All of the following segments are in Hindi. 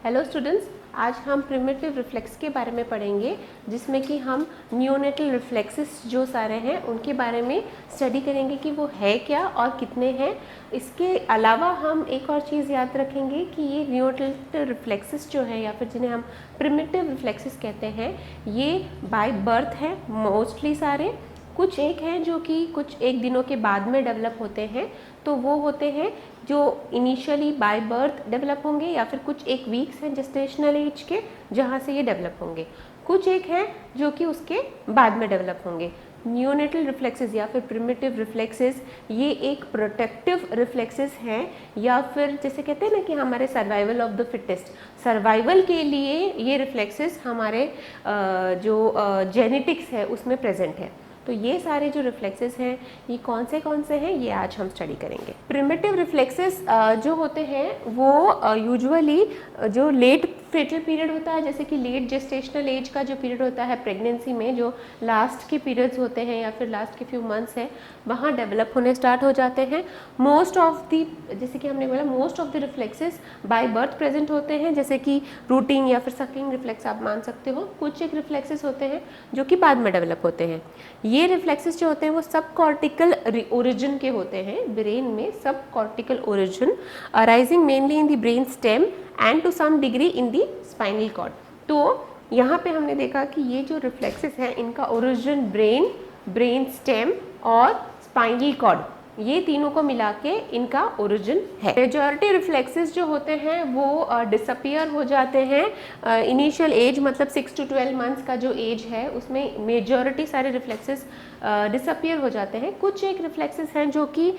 हेलो स्टूडेंट्स, आज हम प्रिमिटिव रिफ्लेक्स के बारे में पढ़ेंगे, जिसमें कि हम नियोनेटल रिफ्लेक्सेस जो सारे हैं उनके बारे में स्टडी करेंगे कि वो है क्या और कितने हैं। इसके अलावा हम एक और चीज़ याद रखेंगे कि ये नियोनेटल रिफ्लेक्सेस जो है या फिर जिन्हें हम प्रिमिटिव रिफ्लेक्सेस कहते हैं, ये बाय बर्थ है मोस्टली सारे। कुछ एक हैं जो कि कुछ एक दिनों के बाद में डेवलप होते हैं, तो वो होते हैं जो इनिशियली बाय बर्थ डेवलप होंगे, या फिर कुछ एक वीक्स हैं जेस्टेशनल एज के जहाँ से ये डेवलप होंगे। कुछ एक हैं जो कि उसके बाद में डेवलप होंगे। नियोनेटल रिफ्लेक्सेस या फिर प्रिमिटिव रिफ्लेक्सेस ये एक प्रोटेक्टिव रिफ्लेक्सेस हैं, या फिर जैसे कहते हैं ना कि हमारे survival of the fittest, survival के लिए ये रिफ्लेक्सेस हमारे जो जेनेटिक्स है उसमें प्रेजेंट है। तो ये सारे जो रिफ्लेक्सेस हैं ये कौन से हैं, ये आज हम स्टडी करेंगे। प्रिमिटिव रिफ्लेक्सेस जो होते हैं वो यूजुअली जो लेट फेटल पीरियड होता है, जैसे कि लेट जेस्टेशनल एज का जो पीरियड होता है प्रेगनेंसी में, जो लास्ट के पीरियड्स होते हैं या फिर लास्ट के फ्यू मंथ्स हैं, वहाँ डेवलप होने स्टार्ट हो जाते हैं। मोस्ट ऑफ दी, जैसे कि हमने बोला, most of the reflexes by birth present होते हैं, जैसे कि रूटिंग या फिर सकिंग रिफ्लेक्स आप मान सकते हो। कुछ एक रिफ्लेक्सेस होते हैं जो कि बाद में डेवलप होते हैं। ये रिफ्लेक्सेस जो होते हैं वो सब कॉर्टिकल ओरिजिन के होते हैं, ब्रेन में subcortical origin, arising mainly in the brain stem and to some degree in the spinal cord. तो यहाँ पे हमने देखा कि ये जो रिफ्लेक्सेस हैं इनका ओरिजिन ब्रेन स्टेम और स्पाइनल कॉर्ड, ये तीनों को मिला के इनका ओरिजिन है। मेजॉरिटी रिफ्लेक्सेस जो होते हैं वो डिसअपियर हो जाते हैं इनिशियल एज, मतलब 6 to 12 मंथ्स का जो एज है उसमें मेजॉरिटी सारे रिफ्लेक्सेस डिसअपियर हो जाते हैं। कुछ एक रिफ्लेक्सेस हैं जो कि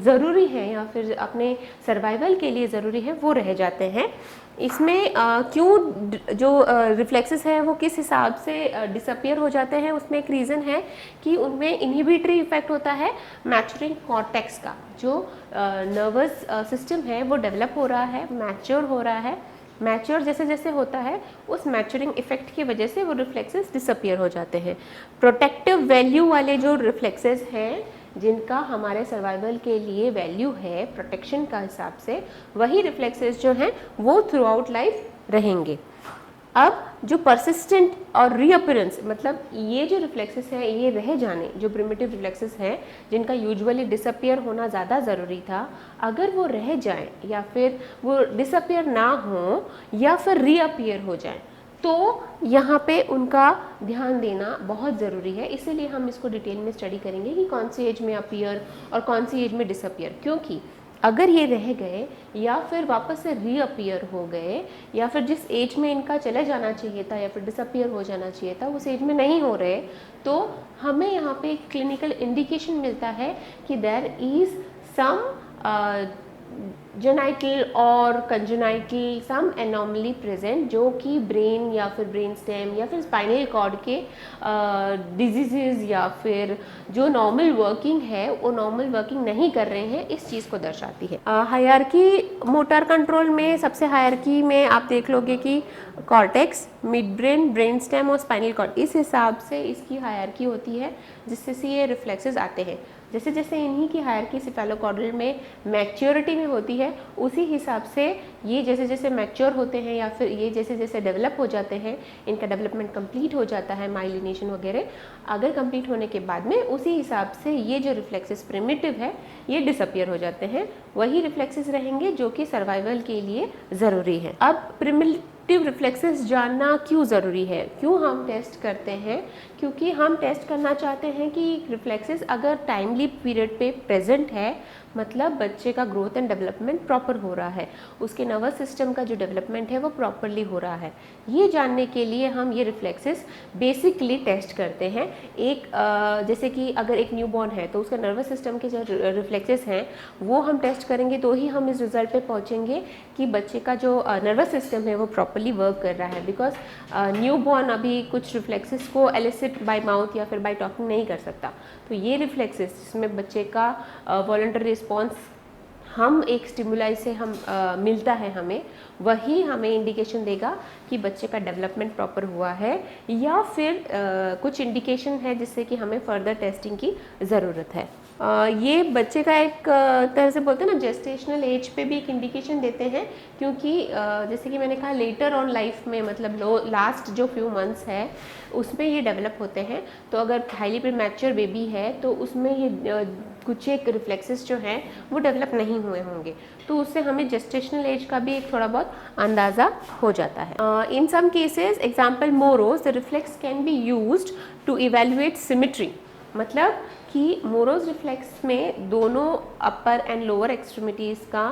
ज़रूरी हैं या फिर अपने सर्वाइवल के लिए ज़रूरी है, वो रह जाते हैं। इसमें क्यों जो रिफ्लेक्सेस हैं वो किस हिसाब से डिसअपियर हो जाते हैं, उसमें एक रीज़न है कि उनमें इनहिबिटरी इफेक्ट होता है मैच्योरिंग कॉर्टेक्स का। जो नर्वस सिस्टम है वो डेवलप हो रहा है, मैच्योर हो रहा है। मैच्योर जैसे जैसे होता है उस मैच्योरिंग इफेक्ट की वजह से वो रिफ्लेक्सेस डिसअपियर हो जाते हैं। प्रोटेक्टिव वैल्यू वाले जो रिफ्लेक्सेस हैं, जिनका हमारे सर्वाइवल के लिए वैल्यू है प्रोटेक्शन का हिसाब से, वही रिफ्लेक्सेस जो हैं वो थ्रू आउट लाइफ रहेंगे। अब जो परसिस्टेंट और रीअपियरेंस, मतलब ये जो रिफ्लेक्सेस हैं ये रह जाने, जो प्रिमिटिव रिफ्लेक्सेस हैं जिनका यूजुअली डिसअपियर होना ज़्यादा ज़रूरी था, अगर वो रह जाएं या फिर वो डिसअपियर ना हो या फिर रीअपियर हो जाएं, तो यहाँ पे उनका ध्यान देना बहुत ज़रूरी है। इसीलिए हम इसको डिटेल में स्टडी करेंगे कि कौन सी एज में अपीयर और कौन सी एज में डिसअपियर, क्योंकि अगर ये रह गए या फिर वापस से रीअपियर हो गए या फिर जिस एज में इनका चले जाना चाहिए था या फिर डिसअपियर हो जाना चाहिए था उस एज में नहीं हो रहे, तो हमें यहाँ पे एक क्लिनिकल इंडिकेशन मिलता है कि देयर इज़ सम जेनाइटल और कंजेनाइटल सम एनॉमली प्रेजेंट, जो कि ब्रेन या फिर ब्रेन स्टेम या फिर स्पाइनल कॉर्ड के डिजीजेज या फिर जो नॉर्मल वर्किंग है वो नॉर्मल वर्किंग नहीं कर रहे हैं, इस चीज़ को दर्शाती है। हायरार्की मोटर कंट्रोल में सबसे हायरार्की में आप देख लोगे कि cortex, mid brain, brain stem और स्पाइनल कॉर्ड, इस हिसाब से इसकी हायरार्की होती है जिससे से ये रिफ्लेक्सेस आते हैं। जैसे जैसे इन्हीं की हायरार्की सेफेलोकॉर्डल में मैच्योरिटी में होती है, उसी हिसाब से ये जैसे जैसे मैच्योर होते हैं या फिर ये जैसे जैसे डेवलप हो जाते हैं, इनका डेवलपमेंट कंप्लीट हो जाता है, माइलिनेशन वगैरह अगर कंप्लीट होने के बाद में, उसी हिसाब से ये जो रिफ्लेक्सेस प्रिमिटिव है ये डिसअपियर हो जाते हैं। वही रिफ्लेक्सेस रहेंगे जो कि सर्वाइवल के लिए ज़रूरी है। अब प्रिमिटिव रिफ्लेक्सेस जानना क्यों ज़रूरी है, क्यों हम टेस्ट करते हैं? क्योंकि हम टेस्ट करना चाहते हैं कि रिफ्लेक्सेस अगर टाइमली पीरियड पे प्रेजेंट है, मतलब बच्चे का ग्रोथ एंड डेवलपमेंट प्रॉपर हो रहा है, उसके नर्वस सिस्टम का जो डेवलपमेंट है वो प्रॉपरली हो रहा है, ये जानने के लिए हम ये रिफ्लेक्सेस बेसिकली टेस्ट करते हैं। एक जैसे कि अगर एक न्यूबॉर्न है तो उसका नर्वस सिस्टम के जो रिफ्लेक्सेस हैं वो हम टेस्ट करेंगे, तो ही हम इस रिजल्ट पे पहुंचेंगे कि बच्चे का जो नर्वस सिस्टम है वो प्रॉपरली वर्क कर रहा है। बिकॉज न्यूबॉर्न अभी कुछ रिफ्लेक्सेस को एलिसिट बाय माउथ या फिर बाय टॉकिंग नहीं कर सकता, तो ये रिफ्लेक्सेस जिसमें बच्चे का वॉलंटरी रिस्पॉन्स हम एक स्टिमुलाई से हम मिलता है हमें, वही हमें इंडिकेशन देगा कि बच्चे का डेवलपमेंट प्रॉपर हुआ है, या फिर कुछ इंडिकेशन है जिससे कि हमें फर्दर टेस्टिंग की ज़रूरत है। ये बच्चे का एक तरह से बोलते हैं ना, जेस्टेशनल एज पे भी एक इंडिकेशन देते हैं, क्योंकि जैसे कि मैंने कहा लेटर ऑन लाइफ में, मतलब लास्ट जो फ्यू मंथ्स है उसमें ये डेवलप होते हैं। तो अगर हाईली प्रीमैच्योर बेबी है तो उसमें ये कुछ एक रिफ्लेक्सेस जो हैं वो डेवलप नहीं हुए होंगे, तो उससे हमें जेस्टेशनल एज का भी एक थोड़ा बहुत अंदाज़ा हो जाता है। In some cases example Moro's, the reflex can be used to evaluate symmetry, मतलब कि मोरोज रिफ्लेक्स में दोनों अपर एंड लोअर एक्सट्रीमिटीज़ का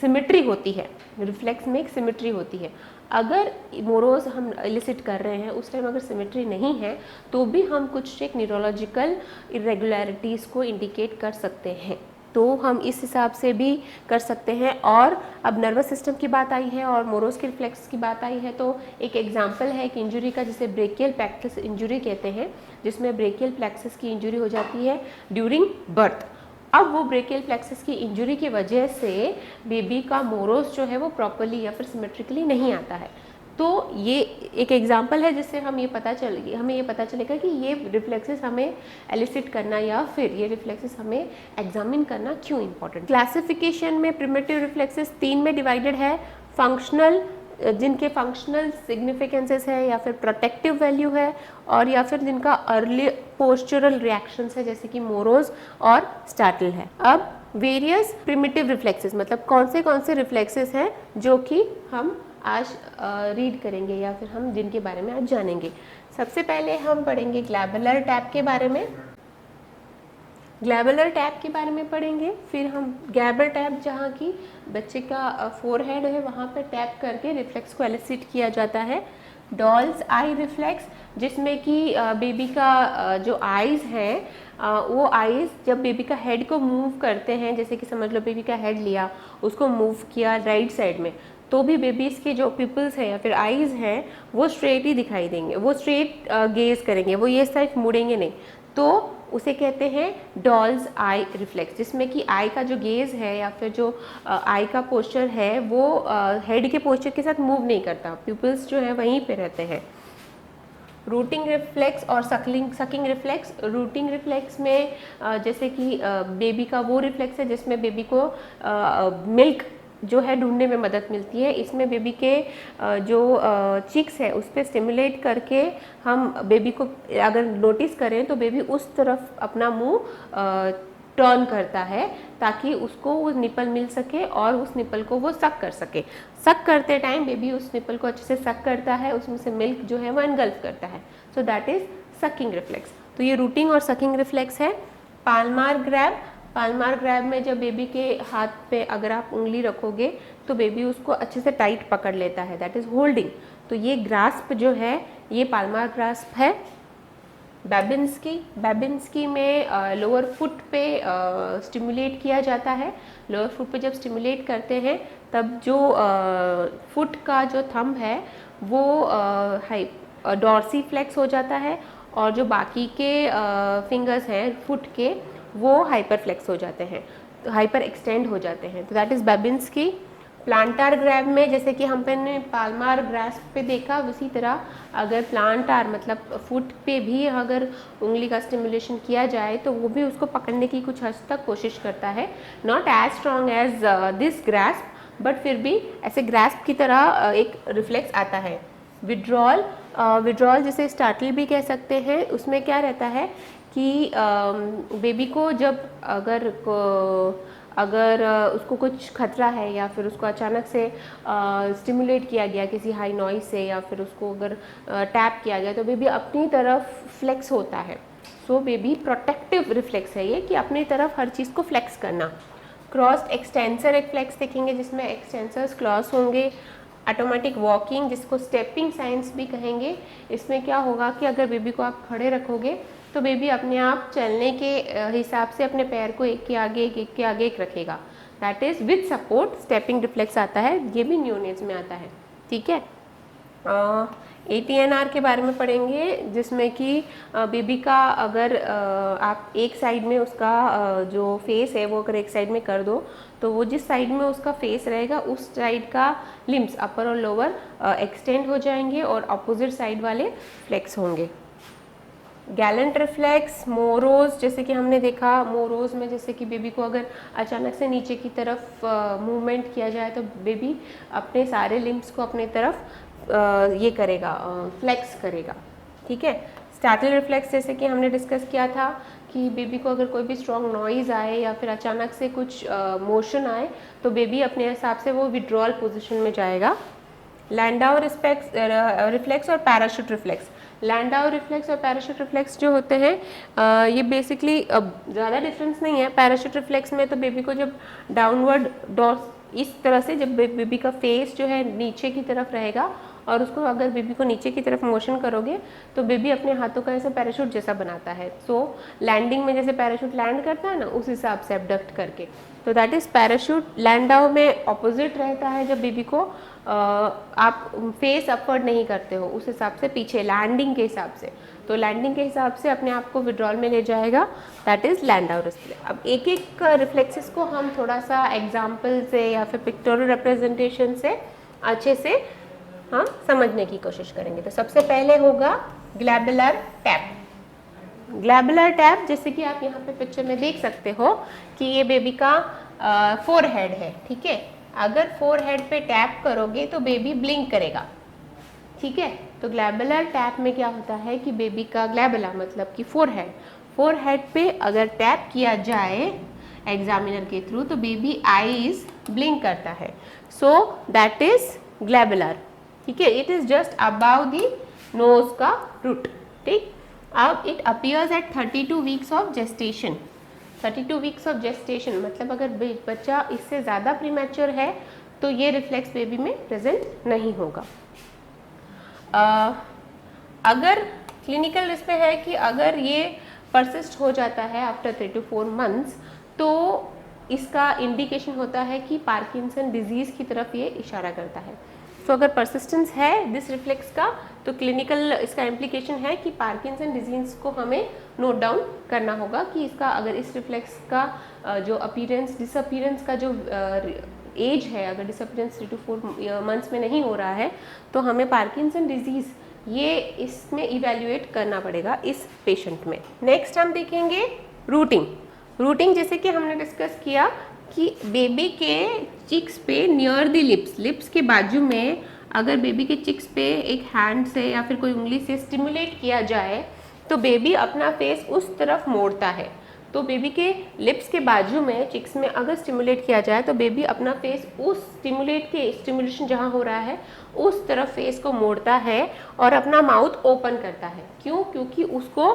सिमेट्री होती है, रिफ्लेक्स में एक सिमेट्री होती है। अगर मोरोज हम इलिसिट कर रहे हैं उस टाइम अगर सिमेट्री नहीं है तो भी हम कुछ एक न्यूरोलॉजिकल इरेगुलरिटीज़ को इंडिकेट कर सकते हैं, तो हम इस हिसाब से भी कर सकते हैं। और अब नर्वस सिस्टम की बात आई है और मोरोज के रिफ्लेक्स की बात आई है, तो एक एग्जांपल है एक इंजरी का जिसे ब्रेकियल प्लेक्सस इंजरी कहते हैं, जिसमें ब्रेकियल प्लेक्सस की इंजरी हो जाती है ड्यूरिंग बर्थ। अब वो ब्रेकियल प्लेक्सस की इंजरी की वजह से बेबी का मोरोज जो है वो प्रॉपरली या फिर सिमेट्रिकली नहीं आता है, तो ये एक एग्जांपल है जिससे हमें ये पता चलेगा कि ये रिफ्लेक्सेस हमें एलिसिट करना या फिर ये रिफ्लेक्सेस हमें एग्जामिन करना क्यों इम्पोर्टेंट। क्लासिफिकेशन में प्रिमिटिव रिफ्लेक्सेस 3 में डिवाइडेड है, फंक्शनल, जिनके फंक्शनल सिग्निफिकेंसेस है या फिर प्रोटेक्टिव वैल्यू है, और या फिर जिनका अर्ली पोस्चरल रिएक्शंस है जैसे कि मोरोज और स्टार्टल है। अब वेरियस प्रिमिटिव रिफ्लेक्सेस, मतलब कौन से रिफ्लेक्सेस हैं जो कि हम आज रीड करेंगे या फिर हम जिनके बारे में आज जानेंगे। सबसे पहले हम पढ़ेंगे ग्लैबुलर टैप के बारे में, ग्लैबुलर टैप के बारे में पढ़ेंगे, फिर हम ग्लैबर टैप जहाँ की बच्चे का फोरहेड है वहाँ पर टैप करके रिफ्लेक्स को एलिसिट किया जाता है। डॉल्स आई रिफ्लेक्स, जिसमें कि बेबी का जो आईज हैं वो आईज जब बेबी का हेड को मूव करते हैं, जैसे कि समझ लो बेबी का हेड लिया उसको मूव किया राइट साइड में, तो भी बेबीज़ के जो पिपल्स हैं या फिर आईज हैं वो स्ट्रेट ही दिखाई देंगे, वो स्ट्रेट गेज करेंगे, वो ये साइड मुड़ेंगे नहीं, तो उसे कहते हैं डॉल्स आई रिफ्लेक्स, जिसमें कि आई का जो गेज है या फिर जो आई का पोस्चर है वो हेड के पोस्चर के साथ मूव नहीं करता, पिपल्स जो है वहीं पे रहते हैं। रूटिंग रिफ्लेक्स और सकिंग रिफ्लेक्स, रूटिंग रिफ्लेक्स में जैसे कि बेबी का वो रिफ्लेक्स है जिसमें बेबी को मिल्क जो है ढूंढने में मदद मिलती है। इसमें बेबी के जो चिक्स है उस पर स्टिमुलेट करके हम बेबी को अगर नोटिस करें तो बेबी उस तरफ अपना मुंह टर्न करता है ताकि उसको वो निपल मिल सके और उस निपल को वो सक कर सके। सक करते टाइम बेबी उस निपल को अच्छे से सक करता है, उसमें से मिल्क जो है वो एनगल्फ करता है, so that is sucking reflex. तो ये रूटिंग और सकिंग रिफ्लेक्स है। पाल्मार ग्रैब, पाल्मार ग्रैब में जब बेबी के हाथ पे अगर आप उंगली रखोगे तो बेबी उसको अच्छे से टाइट पकड़ लेता है, दैट इज़ होल्डिंग। तो ये ग्रास्प जो है ये पाल्मार ग्रास्प है। बेबिंस्की में लोअर फुट पे स्टिमुलेट किया जाता है। लोअर फुट पे जब स्टिमुलेट करते हैं तब जो फुट का जो थंब है वो डॉर्सी फ्लेक्स हो जाता है और जो बाकी के फिंगर्स हैं फुट के वो हाइपर फ्लेक्स हो जाते हैं, तो हाइपर एक्सटेंड हो जाते हैं, तो दैट इज़ बेबिंस्की। प्लांटार ग्रैब में जैसे कि हमने पाल्मार ग्रास्प पे देखा उसी तरह अगर प्लांटार मतलब फुट पे भी अगर उंगली का स्टिमुलेशन किया जाए तो वो भी उसको पकड़ने की कुछ हद तक कोशिश करता है, not as strong as this grasp but फिर भी ऐसे ग्रास्प की तरह एक रिफ्लेक्स आता है। विड्रॉल, विड्रॉल जिसे स्टार्टल भी कह सकते हैं, उसमें क्या रहता है कि बेबी को जब अगर उसको कुछ खतरा है या फिर उसको अचानक से स्टिमुलेट किया गया किसी हाई नॉइज से या फिर उसको अगर टैप किया गया तो बेबी अपनी तरफ फ्लेक्स होता है। सो बेबी प्रोटेक्टिव रिफ्लेक्स है ये कि अपनी तरफ हर चीज़ को फ्लेक्स करना। क्रॉस्ड एक्सटेंसर रिफ्लेक्स देखेंगे जिसमें एक्सटेंसर्स क्रॉस होंगे। ऑटोमेटिक वॉकिंग जिसको स्टेपिंग साइंस भी कहेंगे, इसमें क्या होगा कि अगर बेबी को आप खड़े रखोगे तो बेबी अपने आप चलने के हिसाब से अपने पैर को एक के आगे एक रखेगा, that is with support stepping reflex आता है, ये भी न्यूनेज में आता है। ठीक है, ATNR के बारे में पढ़ेंगे जिसमें कि बेबी का अगर आप एक साइड में उसका जो फेस है वो अगर एक साइड में कर दो तो वो जिस साइड में उसका फेस रहेगा उस साइड का लिम्स अपर और लोअर एक्सटेंड हो जाएंगे और अपोजिट साइड वाले फ्लेक्स होंगे। गैलेंट रिफ्लेक्स, मोरोज, जैसे कि हमने देखा मोरोज में जैसे कि बेबी को अगर अचानक से नीचे की तरफ मूवमेंट किया जाए तो बेबी अपने सारे लिम्स को अपने तरफ ये करेगा, फ्लेक्स करेगा, ठीक है। स्टार्टल रिफ्लेक्स जैसे कि हमने डिस्कस किया था कि बेबी को अगर कोई भी स्ट्रॉन्ग नॉइज़ आए या फिर अचानक से कुछ मोशन आए तो बेबी अपने हिसाब से वो विड्रॉल पोजिशन में जाएगा। लैंडाउ रिफ्लेक्स और पैराशूट रिफ्लेक्स, लैंडाउ रिफ्लेक्स और पैराशूट रिफ्लेक्स जो होते हैं ये बेसिकली ज़्यादा डिफरेंस नहीं है। पैराशूट रिफ्लेक्स में तो बेबी को जब डाउनवर्ड डॉस इस तरह से जब बेबी का फेस जो है नीचे की तरफ रहेगा और उसको अगर बेबी को नीचे की तरफ मोशन करोगे तो बेबी अपने हाथों का ऐसे पैराशूट जैसा बनाता है। सो लैंडिंग में जैसे पैराशूट लैंड करता है ना, उस हिसाब से एबडक्ट करके, तो दैट इज़ पैराशूट। लैंडाउ में ऑपोजिट रहता है, जब बेबी को आप फेस अपवर्ड नहीं करते हो, उस हिसाब से पीछे लैंडिंग के हिसाब से, तो लैंडिंग के हिसाब से अपने आप को विड्रॉल में ले जाएगा, दैट इज़ लैंडाउ रिफ्लेक्स। अब एक एक रिफ्लेक्सेस को हम थोड़ा सा एग्जाम्पल से या फिर पिक्टोरियल रिप्रेजेंटेशन से अच्छे से हाँ समझने की कोशिश करेंगे। तो सबसे पहले होगा ग्लैबुलर टैप। ग्लैबुलर टैप जैसे कि आप यहाँ पे पिक्चर में देख सकते हो कि ये बेबी का फोरहेड है, ठीक है। अगर फोरहेड पे टैप करोगे तो बेबी ब्लिंक करेगा, ठीक है। तो ग्लैबुलर टैप में क्या होता है कि बेबी का ग्लैबुला मतलब कि फोरहेड, फोरहेड पे अगर टैप किया जाए एग्जामिनर के थ्रू तो बेबी आईज ब्लिंक करता है, सो दैट इज ग्लैबुलर, ठीक है। It is just about the nose का रूट, ठीक। अब it appears eight 32 weeks of gestation. 32 weeks of gestation मतलब अगर बच्चा इससे ज़्यादा प्रीमैच्योर है तो ये रिफ्लेक्स बेबी में प्रेजेंट नहीं होगा। अगर क्लिनिकल रिस्क में है कि अगर ये परसिस्ट हो जाता है आफ्टर 3 to 4 मंथ्स तो इसका इंडिकेशन होता है कि पार्किंसन डिजीज़ की तरफ ये इशारा करता है। तो अगर परसिस्टेंस है दिस रिफ्लेक्स का तो क्लिनिकल इसका इम्प्लीकेशन है कि पार्किंसन डिजीज़ को हमें नोट डाउन करना होगा कि इसका अगर इस रिफ्लेक्स का जो अपीयरेंस डिसअपीयरेंस का जो एज है, अगर डिसअपीयरेंस 3 to 4 मंथ्स में नहीं हो रहा है तो हमें पार्किंसन डिजीज़ ये इसमें इवेल्युएट करना पड़ेगा इस पेशेंट में। नेक्स्ट हम देखेंगे रूटिंग। रूटिंग जैसे कि हमने डिस्कस किया कि बेबी के चिक्स पे नियर द लिप्स, लिप्स के बाजू में अगर बेबी के चिक्स पे एक हैंड से या फिर कोई उंगली से स्टिमुलेट किया जाए तो बेबी अपना फेस उस तरफ मोड़ता है। तो बेबी के लिप्स के बाजू में चिक्स में अगर स्टिमुलेट किया जाए तो बेबी अपना फेस उस स्टिमुलेशन जहाँ हो रहा है उस तरफ फेस को मोड़ता है और अपना माउथ ओपन करता है। क्यों? क्योंकि उसको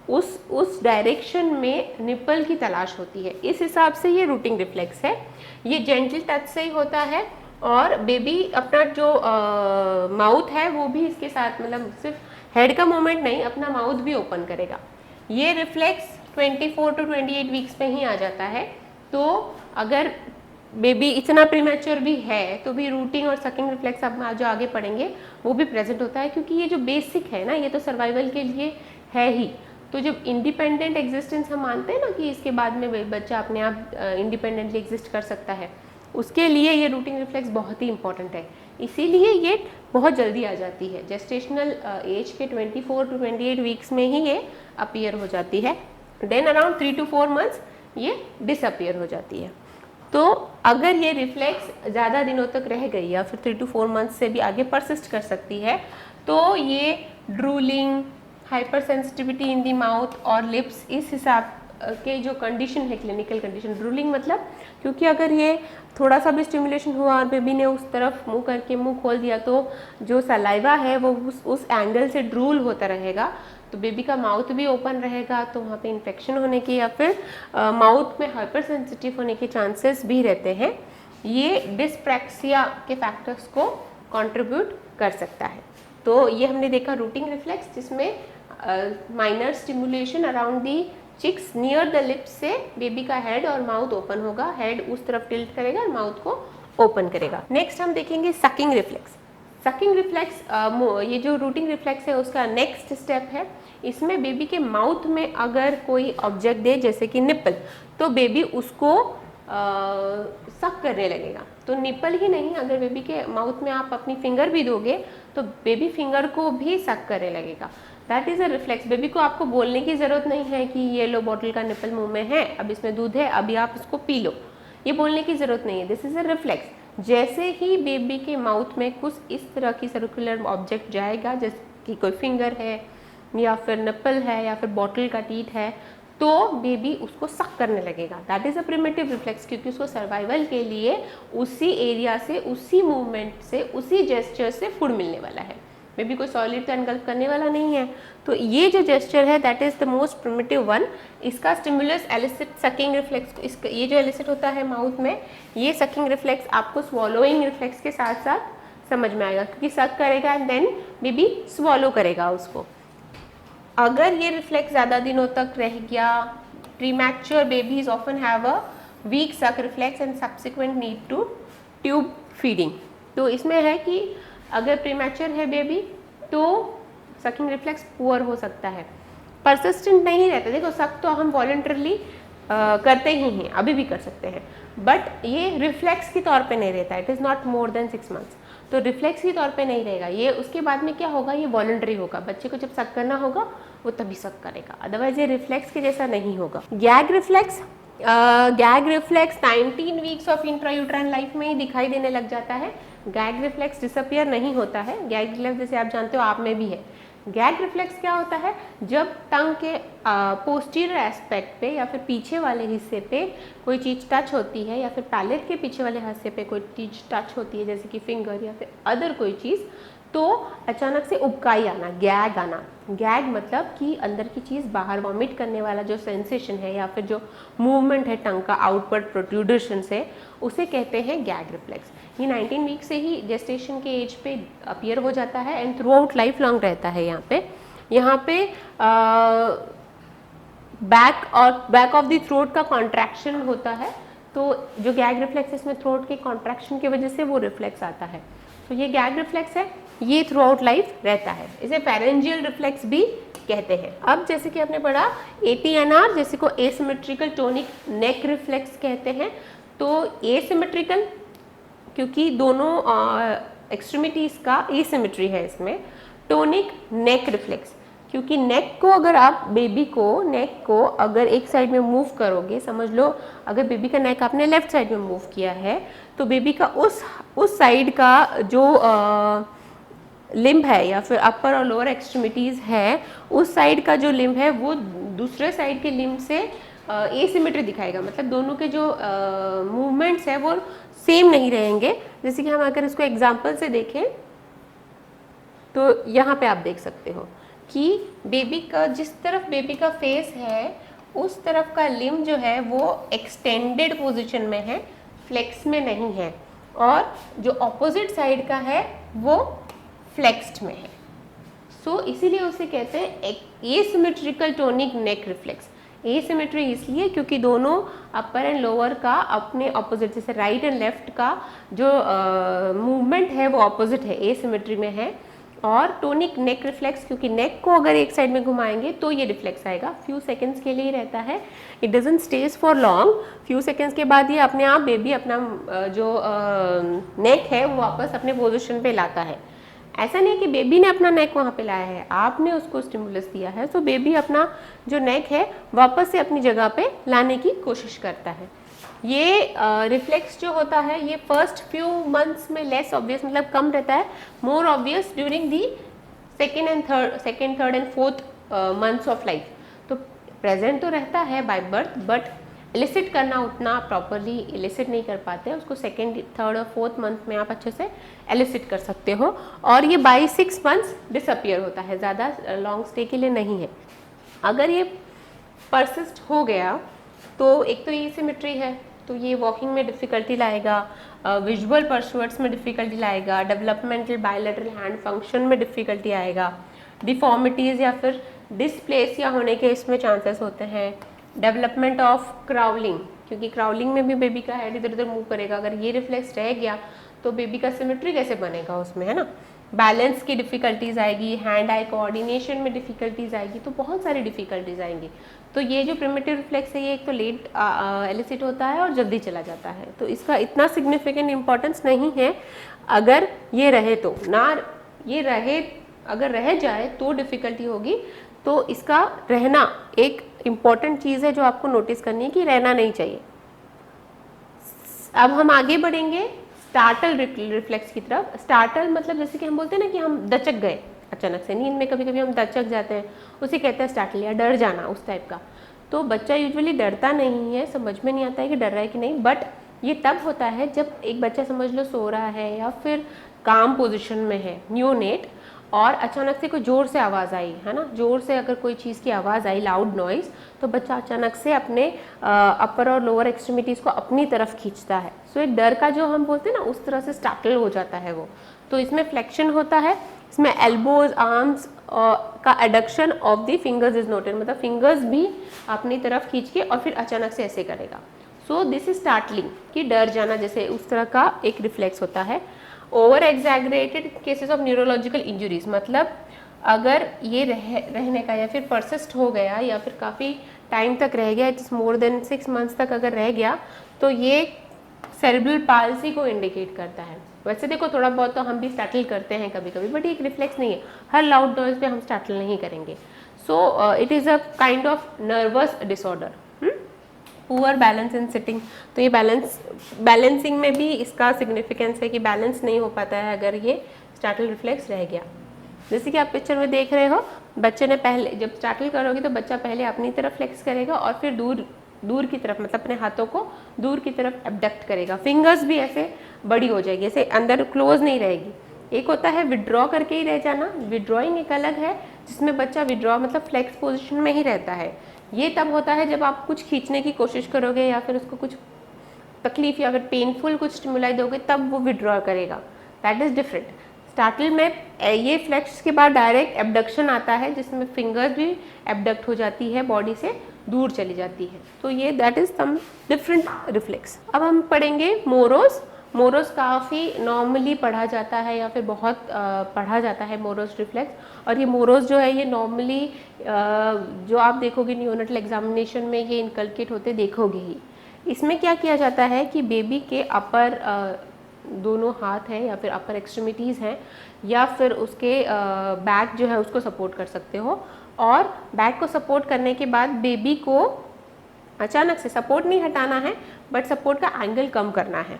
उस डायरेक्शन में निप्पल की तलाश होती है। इस हिसाब से ये रूटिंग रिफ्लेक्स है। ये जेंटल टच से ही होता है और बेबी अपना जो माउथ है वो भी इसके साथ, मतलब सिर्फ हेड का मूवमेंट नहीं, अपना माउथ भी ओपन करेगा। ये रिफ्लेक्स 24 to 28 वीक्स में ही आ जाता है। तो अगर बेबी इतना प्रीमैच्योर भी है तो भी रूटिंग और सकिंग रिफ्लेक्स अब जो आगे पढ़ेंगे वो भी प्रेजेंट होता है, क्योंकि ये जो बेसिक है ना, ये तो सर्वाइवल के लिए है ही। तो जब इंडिपेंडेंट एग्जिस्टेंस हम मानते हैं ना कि इसके बाद में बच्चा अपने आप इंडिपेंडेंटली एग्जिस्ट कर सकता है, उसके लिए ये रूटिंग रिफ्लेक्स बहुत ही इंपॉर्टेंट है। इसीलिए ये बहुत जल्दी आ जाती है, जेस्टेशनल एज के 24 to 28 वीक्स में ही ये अपीयर हो जाती है। देन अराउंड 3 to 4 मंथ्स ये डिसअपीयर हो जाती है। तो अगर ये रिफ्लेक्स ज़्यादा दिनों तक रह गई या फिर 3 to 4 मंथ्स से भी आगे परसिस्ट कर सकती है तो ये ड्रूलिंग, हाइपर सेंसिटिविटी इन दी माउथ और लिप्स, इस हिसाब के जो कंडीशन है, क्लिनिकल कंडीशन, ड्रूलिंग मतलब क्योंकि अगर ये थोड़ा सा भी स्टिमुलेशन हुआ और बेबी ने उस तरफ मुंह करके मुंह खोल दिया तो जो सलाइवा है वो उस एंगल से ड्रूल होता रहेगा, तो बेबी का माउथ भी ओपन रहेगा, तो वहाँ पे इन्फेक्शन होने की या फिर माउथ में हाइपर सेंसिटिव होने के चांसेस भी रहते हैं। ये डिस्प्रैक्सिया के फैक्टर्स को कंट्रीब्यूट कर सकता है। तो ये हमने देखा रूटिंग रिफ्लेक्स, जिसमें minor stimulation around the cheeks near the lips से बेबी का हेड और माउथ ओपन होगा, हेड उस तरफ टिल्ट करेगा और माउथ को ओपन करेगा। नेक्स्ट हम देखेंगे सकिंग रिफ्लेक्स। सकिंग रिफ्लेक्स ये जो रूटिंग रिफ्लेक्स है उसका नेक्स्ट स्टेप है। इसमें बेबी के माउथ में अगर कोई ऑब्जेक्ट दे जैसे कि निप्पल, तो बेबी उसको सक करने लगेगा। तो निप्पल ही नहीं, अगर बेबी के माउथ में आप अपनी फिंगर भी दोगे तो बेबी फिंगर को भी सक करने लगेगा। That is a reflex. Baby को आपको बोलने की ज़रूरत नहीं है कि ये लो बॉटल का निपल मुंह में है, अब इसमें दूध है, अभी आप इसको पी लो, ये बोलने की ज़रूरत नहीं है। This is a reflex. जैसे ही बेबी के माउथ में कुछ इस तरह की सर्कुलर ऑब्जेक्ट जाएगा, जैसे कि कोई फिंगर है या फिर निपल है या फिर बॉटल का टीथ है, तो बेबी उसको सक करने लगेगा। That is a primitive reflex, क्योंकि उसको सर्वाइवल के लिए उसी एरिया से, उसी मूवमेंट से, उसी जेस्चर से फूड मिलने वाला है। बेबी कोई सॉलिड तो एनगल्फ करने वाला नहीं है। तो ये जो जेस्चर है that is the most primitive one. इसका स्टिमुलस एलिसिट सकिंग रिफ्लेक्स, इसका ये जो एलिसिट होता है माउथ में, ये सकिंग रिफ्लेक्स आपको स्वॉलोइंग रिफ्लेक्स के साथ साथ समझ में आएगा, क्योंकि सक करेगा एंड देन बेबी स्वॉलो करेगा उसको। अगर ये रिफ्लेक्स ज़्यादा दिनों तक रह गया, premature babies often have a weak suck reflex and subsequent need to tube feeding. तो इसमें है कि अगर प्रीमैच्योर है बेबी तो सकिंग रिफ्लेक्स पुअर हो सकता है, परसिस्टेंट नहीं रहता। देखो सक तो हम वॉलंटरली करते ही हैं, अभी भी कर सकते हैं, बट ये रिफ्लेक्स के तौर पे नहीं रहता। It is not more than 6 months. तो रिफ्लेक्स के तौर पे नहीं रहेगा ये, उसके बाद में क्या होगा, ये वॉलंटरी होगा। बच्चे को जब सक करना होगा वो तभी सक करेगा, अदरवाइज ये रिफ्लेक्स के जैसा नहीं होगा। Gag reflex, gag reflex 19 weeks of intrauterine life में ही दिखाई देने लग जाता है। गैग रिफ्लेक्स डिसअपियर नहीं होता है। गैग रिफ्लेक्स जैसे आप जानते हो आप में भी है। गैग रिफ्लेक्स क्या होता है, जब टंग के पोस्टीरियर एस्पेक्ट पे या फिर पीछे वाले हिस्से पे कोई चीज़ टच होती है, या फिर पैलेट के पीछे वाले हिस्से पे कोई चीज़ टच होती है, जैसे कि फिंगर या फिर अदर कोई चीज़, तो अचानक से उबकाई आना, गैग आना। गैग मतलब कि अंदर की चीज़ बाहर वॉमिट करने वाला जो सेंसेशन है या फिर जो मूवमेंट है टंग का आउटवर्ड प्रोट्रूडेशन से, उसे कहते हैं गैग रिफ्लेक्स। ये 19 वीक से ही जेस्टेशन के एज पे अपीयर हो जाता है and through out life long रहता है। यहाँ पे बैक ऑफ द थ्रोट का कॉन्ट्रैक्शन होता है, तो जो गैग रिफ्लेक्स है इसमें थ्रोट के कॉन्ट्रैक्शन की वजह से वो रिफ्लेक्स आता है। तो ये गैग रिफ्लेक्स है, ये थ्रू आउट लाइफ रहता है। इसे फेरेंजियल रिफ्लेक्स भी कहते हैं। अब जैसे कि आपने पढ़ा ATNR, जैसे को एसिमेट्रिकल टोनिक नेक रिफ्लेक्स कहते हैं। तो एसिमेट्रिकल क्योंकि दोनों एक्सट्रीमिटीज़ का एसिमेट्री है इसमें। टोनिक नेक रिफ्लेक्स क्योंकि नेक को अगर आप नेक को अगर एक साइड में मूव करोगे, समझ लो अगर बेबी का नेक आपने लेफ्ट साइड में मूव किया है तो बेबी का उस साइड का जो लिम्ब है या फिर अपर और लोअर एक्सट्रीमिटीज़ है, उस साइड का जो लिम्ब है वो दूसरे साइड के लिम्ब से एसिमेट्री दिखाएगा। मतलब दोनों के जो मूवमेंट्स है वो सेम नहीं रहेंगे। जैसे कि हम अगर इसको एग्जांपल से देखें तो यहाँ पे आप देख सकते हो कि बेबी का जिस तरफ बेबी का फेस है उस तरफ का लिम्ब जो है वो एक्सटेंडेड पोजीशन में है, फ्लेक्स में नहीं है, और जो ऑपोजिट साइड का है वो फ्लेक्स्ड में है। सो इसीलिए उसे कहते हैं एसिमेट्रिकल टोनिक नेक रिफ्लेक्स। एसिमेट्री इसलिए क्योंकि दोनों अपर एंड लोअर का अपने ऑपोजिट, जैसे राइट एंड लेफ्ट का जो मूवमेंट है वो ऑपोजिट है, एसिमेट्री में है। और टोनिक नेक रिफ्लेक्स क्योंकि नेक को अगर एक साइड में घुमाएंगे तो ये रिफ्लेक्स आएगा। फ्यू सेकंड्स के लिए रहता है, it doesn't stage for long. Few seconds के बाद ये अपने आप बेबी अपना जो नेक है वो वापस अपने पोजिशन पे लाता है। ऐसा नहीं कि बेबी ने अपना नेक वहाँ पे लाया है, आपने उसको स्टिमुलस दिया है, तो बेबी अपना जो नेक है वापस से अपनी जगह पे लाने की कोशिश करता है। ये रिफ्लेक्स जो होता है ये फर्स्ट फ्यू मंथ्स में लेस ऑब्वियस, मतलब कम रहता है, more obvious during the second third and fourth months of life. तो प्रेजेंट तो रहता है बाय बर्थ, बट एलिसिट करना उतना प्रॉपरली एलिसिट नहीं कर पाते, उसको सेकेंड थर्ड और फोर्थ मंथ में आप अच्छे से एलिसिट कर सकते हो। और ये बाई 6 मंथ्स डिसअपियर होता है, ज़्यादा लॉन्ग स्टे के लिए नहीं है। अगर ये परसिस्ट हो गया तो एक तो ये सिमेट्री है, तो ये वॉकिंग में डिफ़िकल्टी लाएगा, विजुअल परस्यूट्स में डिफ़िकल्टी लाएगा, डेवलपमेंटल बायलैटरल हैंड फंक्शन में डिफ़िकल्टी आएगा, डिफॉर्मिटीज़ या फिर डिस्प्लेसिया होने के इसमें चांसेस होते हैं। डेवलपमेंट ऑफ क्राउलिंग, क्योंकि क्राउलिंग में भी बेबी का हेड इधर उधर मूव करेगा, अगर ये रिफ्लेक्स रह गया तो बेबी का सिमेट्री कैसे बनेगा उसमें, है ना। बैलेंस की डिफ़िकल्टीज आएगी, हैंड आई कोऑर्डिनेशन में डिफ़िकल्टीज आएगी, तो बहुत सारी डिफ़िकल्टीज आएंगी। तो ये जो प्रिमिटिव रिफ्लेक्स है ये एक तो लेट एलिसिट होता है और जल्दी चला जाता है, तो इसका इतना सिग्निफिकेंट इम्पोर्टेंस नहीं है। अगर ये रहे तो ना, ये रहे अगर रह जाए तो डिफ़िकल्टी होगी। तो इसका रहना एक इम्पॉर्टेंट चीज़ है जो आपको नोटिस करनी है कि रहना नहीं चाहिए। अब हम आगे बढ़ेंगे स्टार्टल रिफ्लेक्स की तरफ। स्टार्टल मतलब जैसे कि हम बोलते हैं ना कि हम दचक गए अचानक से, नींद में कभी कभी हम दचक जाते हैं, उसे कहते हैं स्टार्टल या डर जाना, उस टाइप का। तो बच्चा यूजुअली डरता नहीं है, समझ में नहीं आता है कि डर रहा है कि नहीं, बट ये तब होता है जब एक बच्चा समझ लो सो रहा है या फिर काम पोजिशन में है, न्यूनेट, और अचानक से कोई ज़ोर से आवाज़ आई है ना, ज़ोर से अगर कोई चीज़ की आवाज़ आई, लाउड नॉइज़, तो बच्चा अचानक से अपने अपर और लोअर एक्सट्रीमिटीज़ को अपनी तरफ खींचता है। सो एक डर का जो हम बोलते हैं ना, उस तरह से स्टार्टल हो जाता है वो। तो इसमें फ्लेक्शन होता है, इसमें एल्बोज, आर्म्स का adduction of the fingers is noted, मतलब फिंगर्स भी अपनी तरफ खींच के और फिर अचानक से ऐसे करेगा। सो दिस इज स्टार्टलिंग, कि डर जाना, जैसे उस तरह का एक रिफ्लेक्स होता है। Over exaggerated cases of neurological injuries, मतलब अगर ये रहने का या फिर परसिस्ट हो गया या फिर काफ़ी टाइम तक रह गया, इट्स मोर देन 6 मंथ्स तक अगर रह गया, तो ये सेरेब्रल पाल्सी को इंडिकेट करता है। वैसे देखो थोड़ा बहुत तो हम भी स्टार्टल करते हैं कभी कभी, बट एक रिफ्लेक्स नहीं है, हर लाउड नॉइज पे हम स्टार्टल नहीं करेंगे। So it is a kind of nervous disorder. Poor balance in sitting, तो ये बैलेंसिंग में भी इसका सिग्निफिकेंस है कि बैलेंस नहीं हो पाता है अगर ये स्टार्टल रिफ्लेक्स रह गया। जैसे कि आप पिक्चर में देख रहे हो, बच्चे ने पहले, जब स्टार्टल करोगे तो बच्चा पहले अपनी तरफ फ्लेक्स करेगा और फिर दूर की तरफ, मतलब अपने हाथों को दूर की तरफ एबडक्ट करेगा। फिंगर्स भी ऐसे बड़ी हो जाएगी, ऐसे अंदर क्लोज नहीं रहेगी। एक होता है विड्रॉ करके ही रह जाना, विड्रॉइंग एक अलग है जिसमें बच्चा विड्रॉ मतलब फ्लेक्स पोजीशन में ही रहता है। ये तब होता है जब आप कुछ खींचने की कोशिश करोगे या फिर उसको कुछ तकलीफ या फिर पेनफुल कुछ स्टिमुलाई दोगे, तब वो विड्रॉ करेगा, दैट इज़ डिफरेंट। स्टार्टल में ये फ्लेक्स के बाद डायरेक्ट एबडक्शन आता है जिसमें फिंगर्स भी एबडक्ट हो जाती है, बॉडी से दूर चली जाती है। तो ये that is some different reflex. अब हम पढ़ेंगे मोरोस। मोरोस काफ़ी नॉर्मली पढ़ा जाता है या फिर बहुत पढ़ा जाता है मोरोस रिफ्लेक्स, और ये मोरोस जो है ये नॉर्मली जो आप देखोगे न्यूनेटल एग्जामिनेशन में ये इनकलकेट होते देखोगे ही। इसमें क्या किया जाता है कि बेबी के अपर दोनों हाथ हैं या फिर अपर एक्सट्रीमिटीज़ हैं या फिर उसके बैक जो है उसको सपोर्ट कर सकते हो, और बैक को सपोर्ट करने के बाद बेबी को अचानक से सपोर्ट नहीं हटाना है बट सपोर्ट का एंगल कम करना है।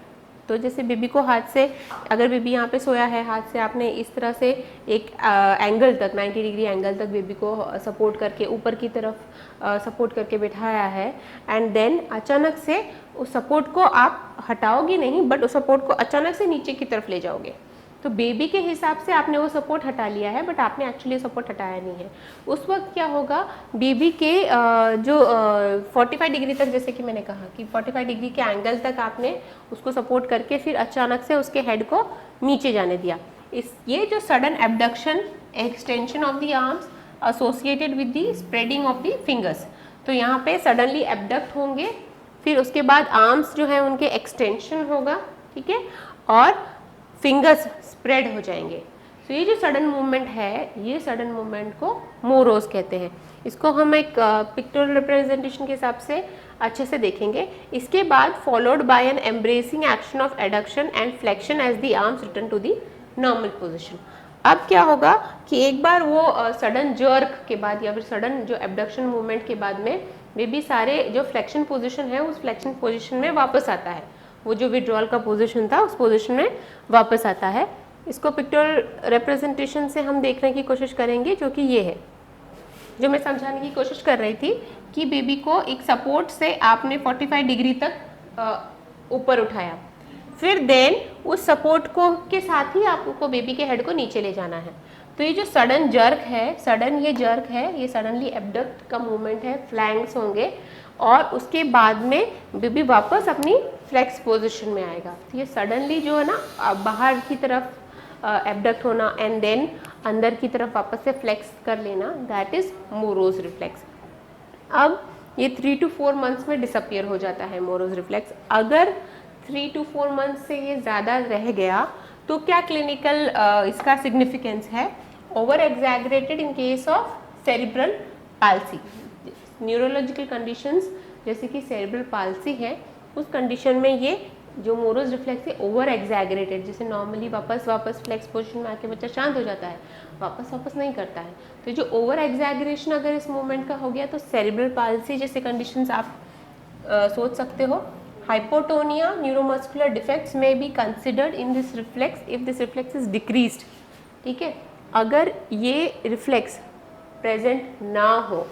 तो जैसे बेबी को हाथ से, अगर बेबी यहाँ पे सोया है, हाथ से आपने इस तरह से एक एंगल तक 90 डिग्री एंगल तक बेबी को सपोर्ट करके ऊपर की तरफ सपोर्ट करके बिठाया है, एंड देन अचानक से उस सपोर्ट को आप हटाओगे नहीं बट उस सपोर्ट को अचानक से नीचे की तरफ ले जाओगे। तो बेबी के हिसाब से आपने वो सपोर्ट हटा लिया है बट आपने एक्चुअली सपोर्ट हटाया नहीं है। उस वक्त क्या होगा, बेबी के जो 45 डिग्री तक, जैसे कि मैंने कहा कि 45 डिग्री के एंगल तक आपने उसको सपोर्ट करके फिर अचानक से उसके हेड को नीचे जाने दिया। ये जो sudden abduction, extension of the arms associated with the spreading of the fingers, तो यहाँ पे सडनली एबडक्ट होंगे, फिर उसके बाद आर्म्स जो है उनके एक्सटेंशन होगा, ठीक है, और फिंगर्स स्प्रेड हो जाएंगे। तो ये जो सडन मूवमेंट है, ये सडन मूवमेंट को मोरोस कहते हैं। इसको हम एक पिक्टोरियल रिप्रेजेंटेशन के हिसाब से अच्छे से देखेंगे। इसके बाद followed by an embracing action of adduction and flexion as the arms return to the normal position. अब क्या होगा कि एक बार वो सडन जर्क के बाद या फिर सडन जो एबडक्शन मूवमेंट के बाद में बेबी सारे जो फ्लेक्शन पोजिशन है उस फ्लेक्शन पोजिशन में वापस आता है, वो जो विड्रॉल का पोजीशन था उस पोजीशन में वापस आता है। इसको पिक्टोरियल रिप्रेजेंटेशन से हम देखने की कोशिश करेंगे, जो कि ये है, जो मैं समझाने की कोशिश कर रही थी कि बेबी को एक सपोर्ट से आपने 45 डिग्री तक ऊपर उठाया, फिर देन उस सपोर्ट को के साथ ही आपको बेबी के हेड को नीचे ले जाना है। तो ये जो सडन जर्क है, ये जर्क है, ये सडनली एबडक्ट का मूवमेंट है, फ्लैंक्स होंगे और उसके बाद में बेबी वापस अपनी फ्लेक्स पोजीशन में आएगा। तो ये सडनली जो है ना बाहर की तरफ एबडक्ट होना एंड देन अंदर की तरफ वापस से फ्लेक्स कर लेना, दैट इज मोरोस रिफ्लेक्स। अब ये 3 to 4 मंथ्स में डिसअपियर हो जाता है मोरोस रिफ्लेक्स। अगर 3 to 4 मंथ्स से ये ज़्यादा रह गया तो क्या क्लिनिकल इसका सिग्निफिकेंस है? Over exaggerated in case of cerebral palsy. Neurological conditions जैसे कि सेरिब्रल पाल्सी है, उस कंडीशन में ये जो मोरोज रिफ्लेक्स है ओवर एग्जैगरेटेड, जैसे नॉर्मली वापस फ्लेक्स पोजीशन में आके बच्चा शांत हो जाता है, वापस नहीं करता है। तो जो ओवर एग्जैगरेशन अगर इस मूवमेंट का हो गया तो सेरेब्रल पाल्सी जैसे कंडीशंस आप सोच सकते हो। हाइपोटोनिया न्यूरोमस्कुलर डिफेक्ट्स में be considered in this reflex if this reflex is decreased. ठीक है, अगर ये रिफ्लेक्स प्रेजेंट ना हो,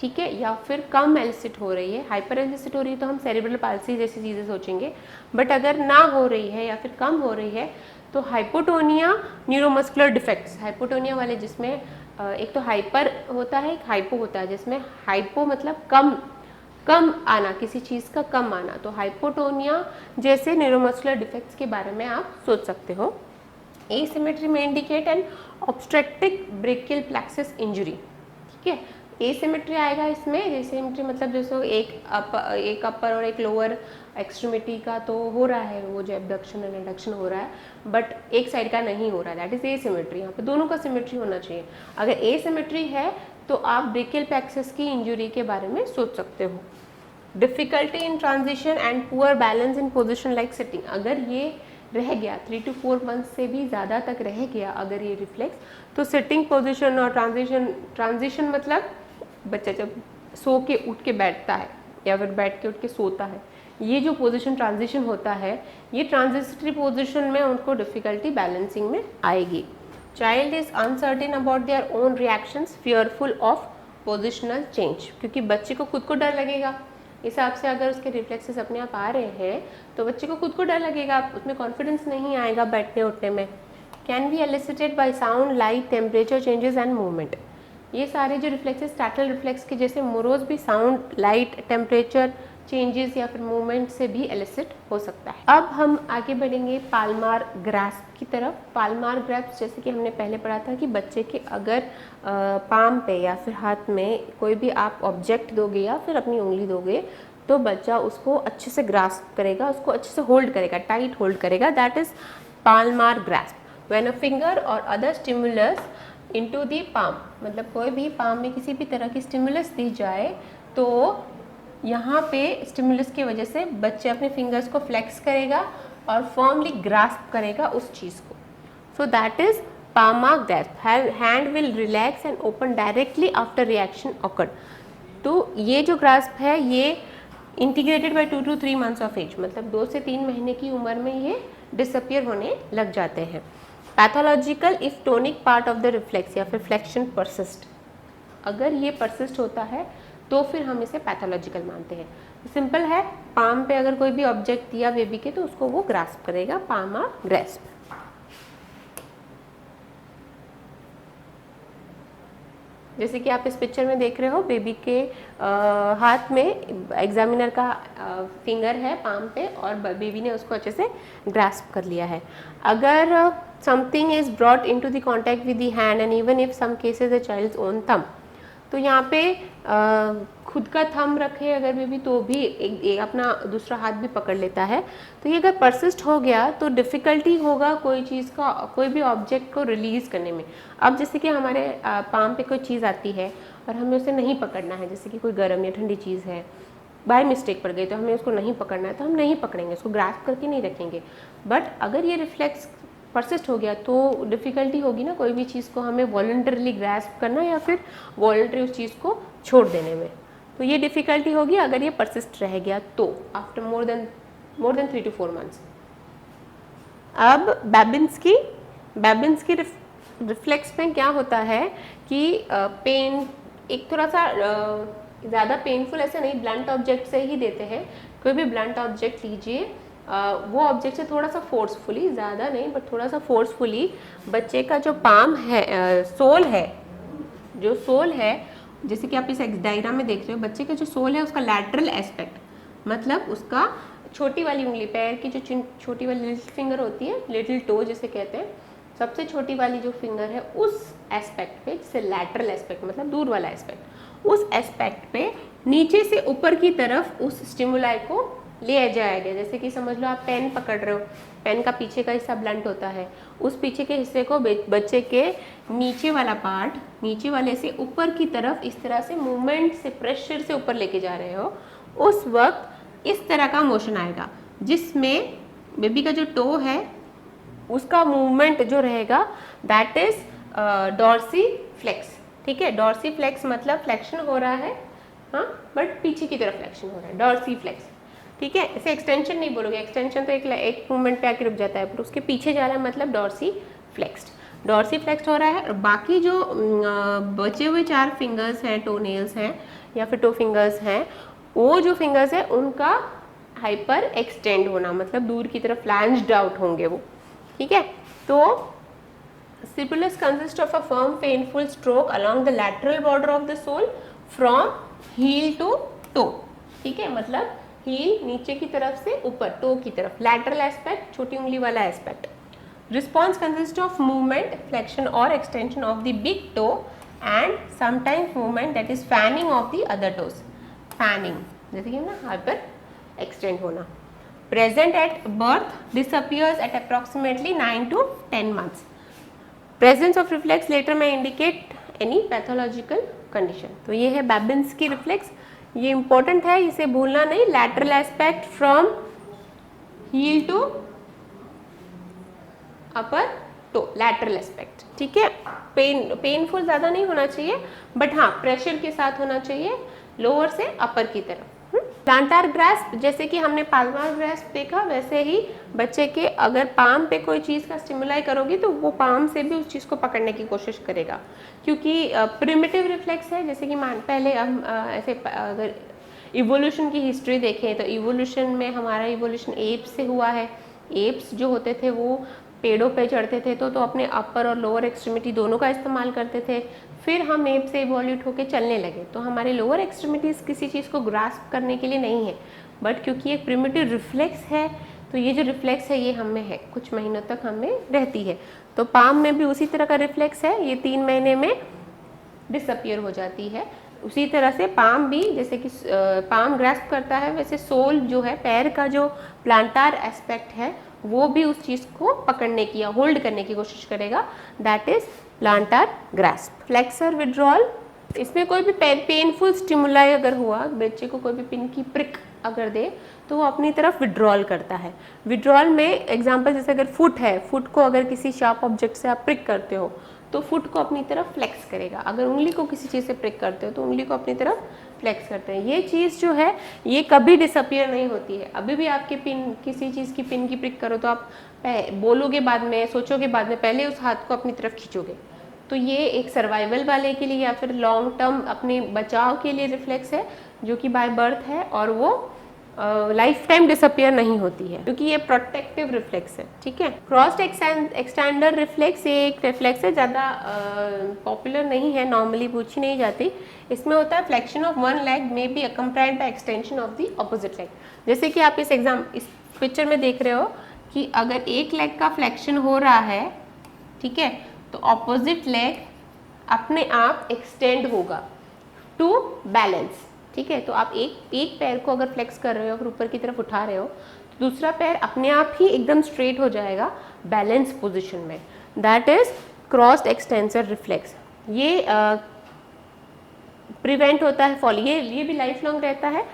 ठीक है, या फिर कम एलिसिट हो रही है, हाइपर एलिसिट हो रही है तो हम सेरेब्रल पाल्सी जैसी चीज़ें सोचेंगे, बट अगर ना हो रही है या फिर कम हो रही है तो हाइपोटोनिया न्यूरोमस्कुलर डिफेक्ट्स, हाइपोटोनिया वाले जिसमें एक तो हाइपर होता है, एक हाइपो होता है, जिसमें हाइपो मतलब कम आना, किसी चीज़ का कम आना, तो हाइपोटोनिया जैसे न्यूरोमस्कुलर डिफेक्ट्स के बारे में आप सोच सकते हो। एसिमेट्री में indicate N obstructive brachial plexus injury. ठीक है, एसिमेट्री आएगा इसमें, एसिमेट्री मतलब जैसे एक अपर और एक लोअर एक्सट्रीमिटी का तो हो रहा है, वो जो एबडक्शन एंड एडक्शन हो रहा है, बट एक साइड का नहीं हो रहा है, दैट इज एसिमेट्री। यहाँ पे दोनों का सिमेट्री होना चाहिए। अगर एसिमेट्री है तो आप ब्रेकियल प्लेक्सस की इंजरी के बारे में सोच सकते हो। Difficulty in transition and poor balance in position like sitting, अगर ये रह गया 3 to 4 मंथ से भी ज़्यादा तक रह गया अगर ये रिफ्लेक्स, तो सिटिंग पोजीशन और ट्रांजिशन मतलब बच्चा जब सो के उठ के बैठता है या फिर बैठ के उठ के सोता है, ये जो पोजीशन ट्रांजिशन होता है, ये ट्रांजिटरी पोजीशन में उनको डिफ़िकल्टी बैलेंसिंग में आएगी। Child is uncertain about their own reactions, fearful of positional change, क्योंकि बच्चे को खुद को डर लगेगा। हिसाब से अगर उसके रिफ्लेक्सेस अपने आप आ रहे हैं तो बच्चे को खुद को डर लगेगा, उसमें कॉन्फिडेंस नहीं आएगा बैठने उठने में। Can be elicited by sound, light, temperature changes and movement. ये सारे जो रिफ्लेक्सेस स्टैटल रिफ्लेक्स के जैसे मोरोज भी साउंड, लाइट, टेम्परेचर चेंजेस या फिर मूवमेंट से भी एलिसिट हो सकता है। अब हम आगे बढ़ेंगे पाल्मार ग्रास्प की तरफ। पाल्मार ग्रास्प जैसे कि हमने पहले पढ़ा था कि बच्चे के अगर पाम पे या फिर हाथ में कोई भी आप ऑब्जेक्ट दोगे या फिर अपनी उंगली दोगे तो बच्चा उसको अच्छे से ग्रास्प करेगा, उसको अच्छे से होल्ड करेगा, टाइट होल्ड करेगा, that is palmar grasp. When a finger और other stimulus into the palm, मतलब कोई भी पाम में किसी भी तरह की स्टिमुलस दी जाए तो यहाँ पे स्टिमुलस की वजह से बच्चे अपने फिंगर्स को फ्लेक्स करेगा और फर्मली ग्रास्प करेगा उस चीज़ को। So that is palmar grasp. Hand will relax and open directly after reaction occurred. तो ये जो ग्रास्प है ये integrated bye 2 to 3 months of age, मतलब 2 से 3 महीने की उम्र में ये डिसअपियर होने लग जाते हैं। Pathological if tonic part of the reflex या फिर फ्लेक्शन परसिस्ट, अगर ये परसिस्ट होता है तो फिर हम इसे पैथोलॉजिकल मानते हैं। सिंपल है, पाम पे अगर कोई भी ऑब्जेक्ट दिया बेबी के तो उसको वो ग्रास्प करेगा, पाल्मार ग्रास्प। जैसे कि आप इस पिक्चर में देख रहे हो, बेबी के हाथ में एग्जामिनर का फिंगर है पाम पे और बेबी ने उसको अच्छे से ग्रास्प कर लिया है। अगर something is brought into the contact with the hand and even if some cases the child's own thumb, तो यहाँ पे खुद का थंब रखे अगर बेबी तो भी एक अपना दूसरा हाथ भी पकड़ लेता है। तो ये अगर परसिस्ट हो गया तो डिफ़िकल्टी होगा कोई चीज़ का, कोई भी ऑब्जेक्ट को रिलीज़ करने में। अब जैसे कि हमारे पाम पे कोई चीज़ आती है और हमें उसे नहीं पकड़ना है, जैसे कि कोई गर्म या ठंडी चीज़ है, बाय मिस्टेक पड़ गई तो हमें उसको नहीं पकड़ना है, तो हम नहीं पकड़ेंगे, उसको ग्रास्प करके नहीं रखेंगे। बट अगर ये रिफ्लेक्स परसिस्ट हो गया तो डिफ़िकल्टी होगी ना कोई भी चीज़ को हमें वॉलंटरली ग्रास्प करना या फिर वॉलंटरी उस चीज़ को छोड़ देने में, तो ये डिफ़िकल्टी होगी अगर ये परसिस्ट रह गया तो after more than 3 to 4 months। अब बैबिन्स की रिफ्लेक्स में क्या होता है कि पेन एक थोड़ा सा ज़्यादा पेनफुल ऐसे नहीं, ब्लंट ऑब्जेक्ट से ही देते हैं। कोई भी ब्लंट ऑब्जेक्ट लीजिए, वो ऑब्जेक्ट से थोड़ा सा फोर्सफुली, ज़्यादा नहीं बट थोड़ा सा फोर्सफुली बच्चे का जो पाम है, सोल है, जो सोल है, जैसे कि आप इस डायग्राम में देख रहे हो, बच्चे का जो सोल है उसका लैटरल एस्पेक्ट, मतलब उसका छोटी वाली उंगली, पैर की जो छोटी वाली लिटिल फिंगर होती है, लिटिल टो जिसे कहते हैं, सबसे छोटी वाली जो फिंगर है उस एस्पेक्ट पे, जिसे लैटरल एस्पेक्ट मतलब दूर वाला एस्पेक्ट, उस एस्पेक्ट पे नीचे से ऊपर की तरफ उस स्टिमुलाई को ले जाया गया। जैसे कि समझ लो आप पेन पकड़ रहे हो, पेन का पीछे का हिस्सा ब्लंट होता है, उस पीछे के हिस्से को बच्चे के नीचे वाला पार्ट, नीचे वाले से ऊपर की तरफ इस तरह से मूवमेंट से, प्रेशर से ऊपर लेके जा रहे हो, उस वक्त इस तरह का मोशन आएगा। जिसमें बेबी का जो टो है उसका मूवमेंट जो रहेगा दैट इज डॉर्सी फ्लेक्स। ठीक है, डॉर्सी फ्लेक्स मतलब फ्लेक्शन हो रहा है, हाँ, बट पीछे की तरफ फ्लेक्शन हो रहा है, डॉर्सी फ्लेक्स। ठीक है, इसे एक्सटेंशन नहीं बोलोगे, एक्सटेंशन तो एक मूवमेंट पे आके रुक जाता है, पर उसके पीछे जा रहा है मतलब डॉर्सी फ्लेक्स्ड। डॉर्सी फ्लेक्स्ड हो रहा है। और बाकी जो बचे हुए 4 फिंगर्स हैं, टो नेल्स हैं या फिर टो फिंगर्स हैं, वो जो फिंगर्स है उनका हाइपर एक्सटेंड होना, मतलब दूर की तरफ फ्लैंज्ड आउट होंगे वो। ठीक है, तो stimulus consist of a firm painful stroke along the lateral border of the sole from heel to toe. ठीक है, मतलब हील नीचे की तरफ से ऊपर, टो की तरफ, लैटरल एस्पेक्ट छोटी उंगली वाला aspect. Response consist of movement, flexion और extension of the big toe and sometimes movement that is fanning of the other toes. Fanning जैसे कि ना हाइपर एक्सटेंड होना। Present at birth, disappears at approximately 9 to 10 months। Presence of reflex later में इंडिकेट एनी पैथोलॉजिकल कंडीशन। तो ये है बैबिन्स की रिफ्लेक्स, ये इंपॉर्टेंट है, इसे भूलना नहीं। Lateral aspect from heel to upper toe, lateral aspect. ठीक है, पेनफुल ज़्यादा नहीं होना चाहिए, बट हाँ प्रेशर के साथ होना चाहिए, लोअर से अपर की तरफ। प्लांटार ग्रास्प, जैसे कि हमने पाल्मार ग्रास्प देखा, वैसे ही बच्चे के अगर पाम पे कोई चीज़ का स्टिमुलाई करोगी तो वो पाम से भी उस चीज़ को पकड़ने की कोशिश करेगा, क्योंकि प्रिमिटिव रिफ्लेक्स है। जैसे कि पहले हम ऐसे अगर इवोल्यूशन की हिस्ट्री देखें तो इवोल्यूशन में हमारा इवोल्यूशन एप्स से हुआ है। एप्स जो होते थे वो पेड़ों पे चढ़ते थे तो अपने अपर और लोअर एक्सट्रीमिटी दोनों का इस्तेमाल करते थे। फिर हम एप से इवोल्यूट होकर चलने लगे, तो हमारे लोअर एक्सट्रीमिटीज़ किसी चीज़ को ग्रास्प करने के लिए नहीं है, बट क्योंकि एक प्रिमिटिव रिफ्लेक्स है तो ये जो रिफ्लेक्स है ये हमें है, कुछ महीनों तक हमें रहती है। तो पाम में भी उसी तरह का रिफ्लेक्स है, ये 3 महीने में डिसअपियर हो जाती है। उसी तरह से पाम भी, जैसे कि पाम ग्रास्प करता है, वैसे सोल जो है, पैर का जो प्लांटार एस्पेक्ट है, वो भी उस चीज़ को पकड़ने की या होल्ड करने की कोशिश करेगा, that is plantar grasp. Flexor withdrawal, इसमें कोई भी पेनफुल स्टिमुलाई अगर हुआ, बच्चे को कोई भी पिन की प्रिक अगर दे तो वो अपनी तरफ विड्रॉल करता है। विड्रॉल में एग्जांपल जैसे अगर फुट है, फुट को अगर किसी शार्प ऑब्जेक्ट से आप प्रिक करते हो तो फुट को अपनी तरफ फ्लेक्स करेगा। अगर उंगली को किसी चीज़ से प्रिक करते हो तो उंगली को अपनी तरफ फ्लेक्स करते हैं। ये चीज़ जो है ये कभी डिसअपियर नहीं होती है। अभी भी आपके पिन, किसी चीज़ की पिन की प्रिक करो तो आप बोलोगे बाद में, सोचोगे बाद में, पहले उस हाथ को अपनी तरफ खींचोगे। तो ये एक सर्वाइवल वाले के लिए या फिर लॉन्ग टर्म अपने बचाव के लिए रिफ्लेक्स है जो कि बाय बर्थ है, और वो लाइफ टाइम डिसअपियर नहीं होती है क्योंकि ये प्रोटेक्टिव रिफ्लेक्स है। ठीक है, क्रॉस्ड एक्सटेंडर रिफ्लेक्स ये एक रिफ्लेक्स है, ज़्यादा पॉपुलर नहीं है, नॉर्मली पूछी नहीं जाती। इसमें होता है flexion of one leg may be accompanied by extension of the opposite leg. जैसे कि आप इस पिक्चर में देख रहे हो कि अगर एक लेग का फ्लेक्शन हो रहा है, ठीक है, तो ऑपोजिट लेग अपने आप एक्सटेंड होगा टू बैलेंस। ठीक है, तो आप एक पैर को अगर फ्लेक्स कर रहे हो, अगर ऊपर की तरफ उठा रहे हो, तो दूसरा पैर अपने आप ही एकदम स्ट्रेट हो जाएगा बैलेंस पोजीशन में, that is crossed extensor reflex. ये प्रिवेंट होता है फॉल, ये भी लाइफ लॉन्ग रहता है।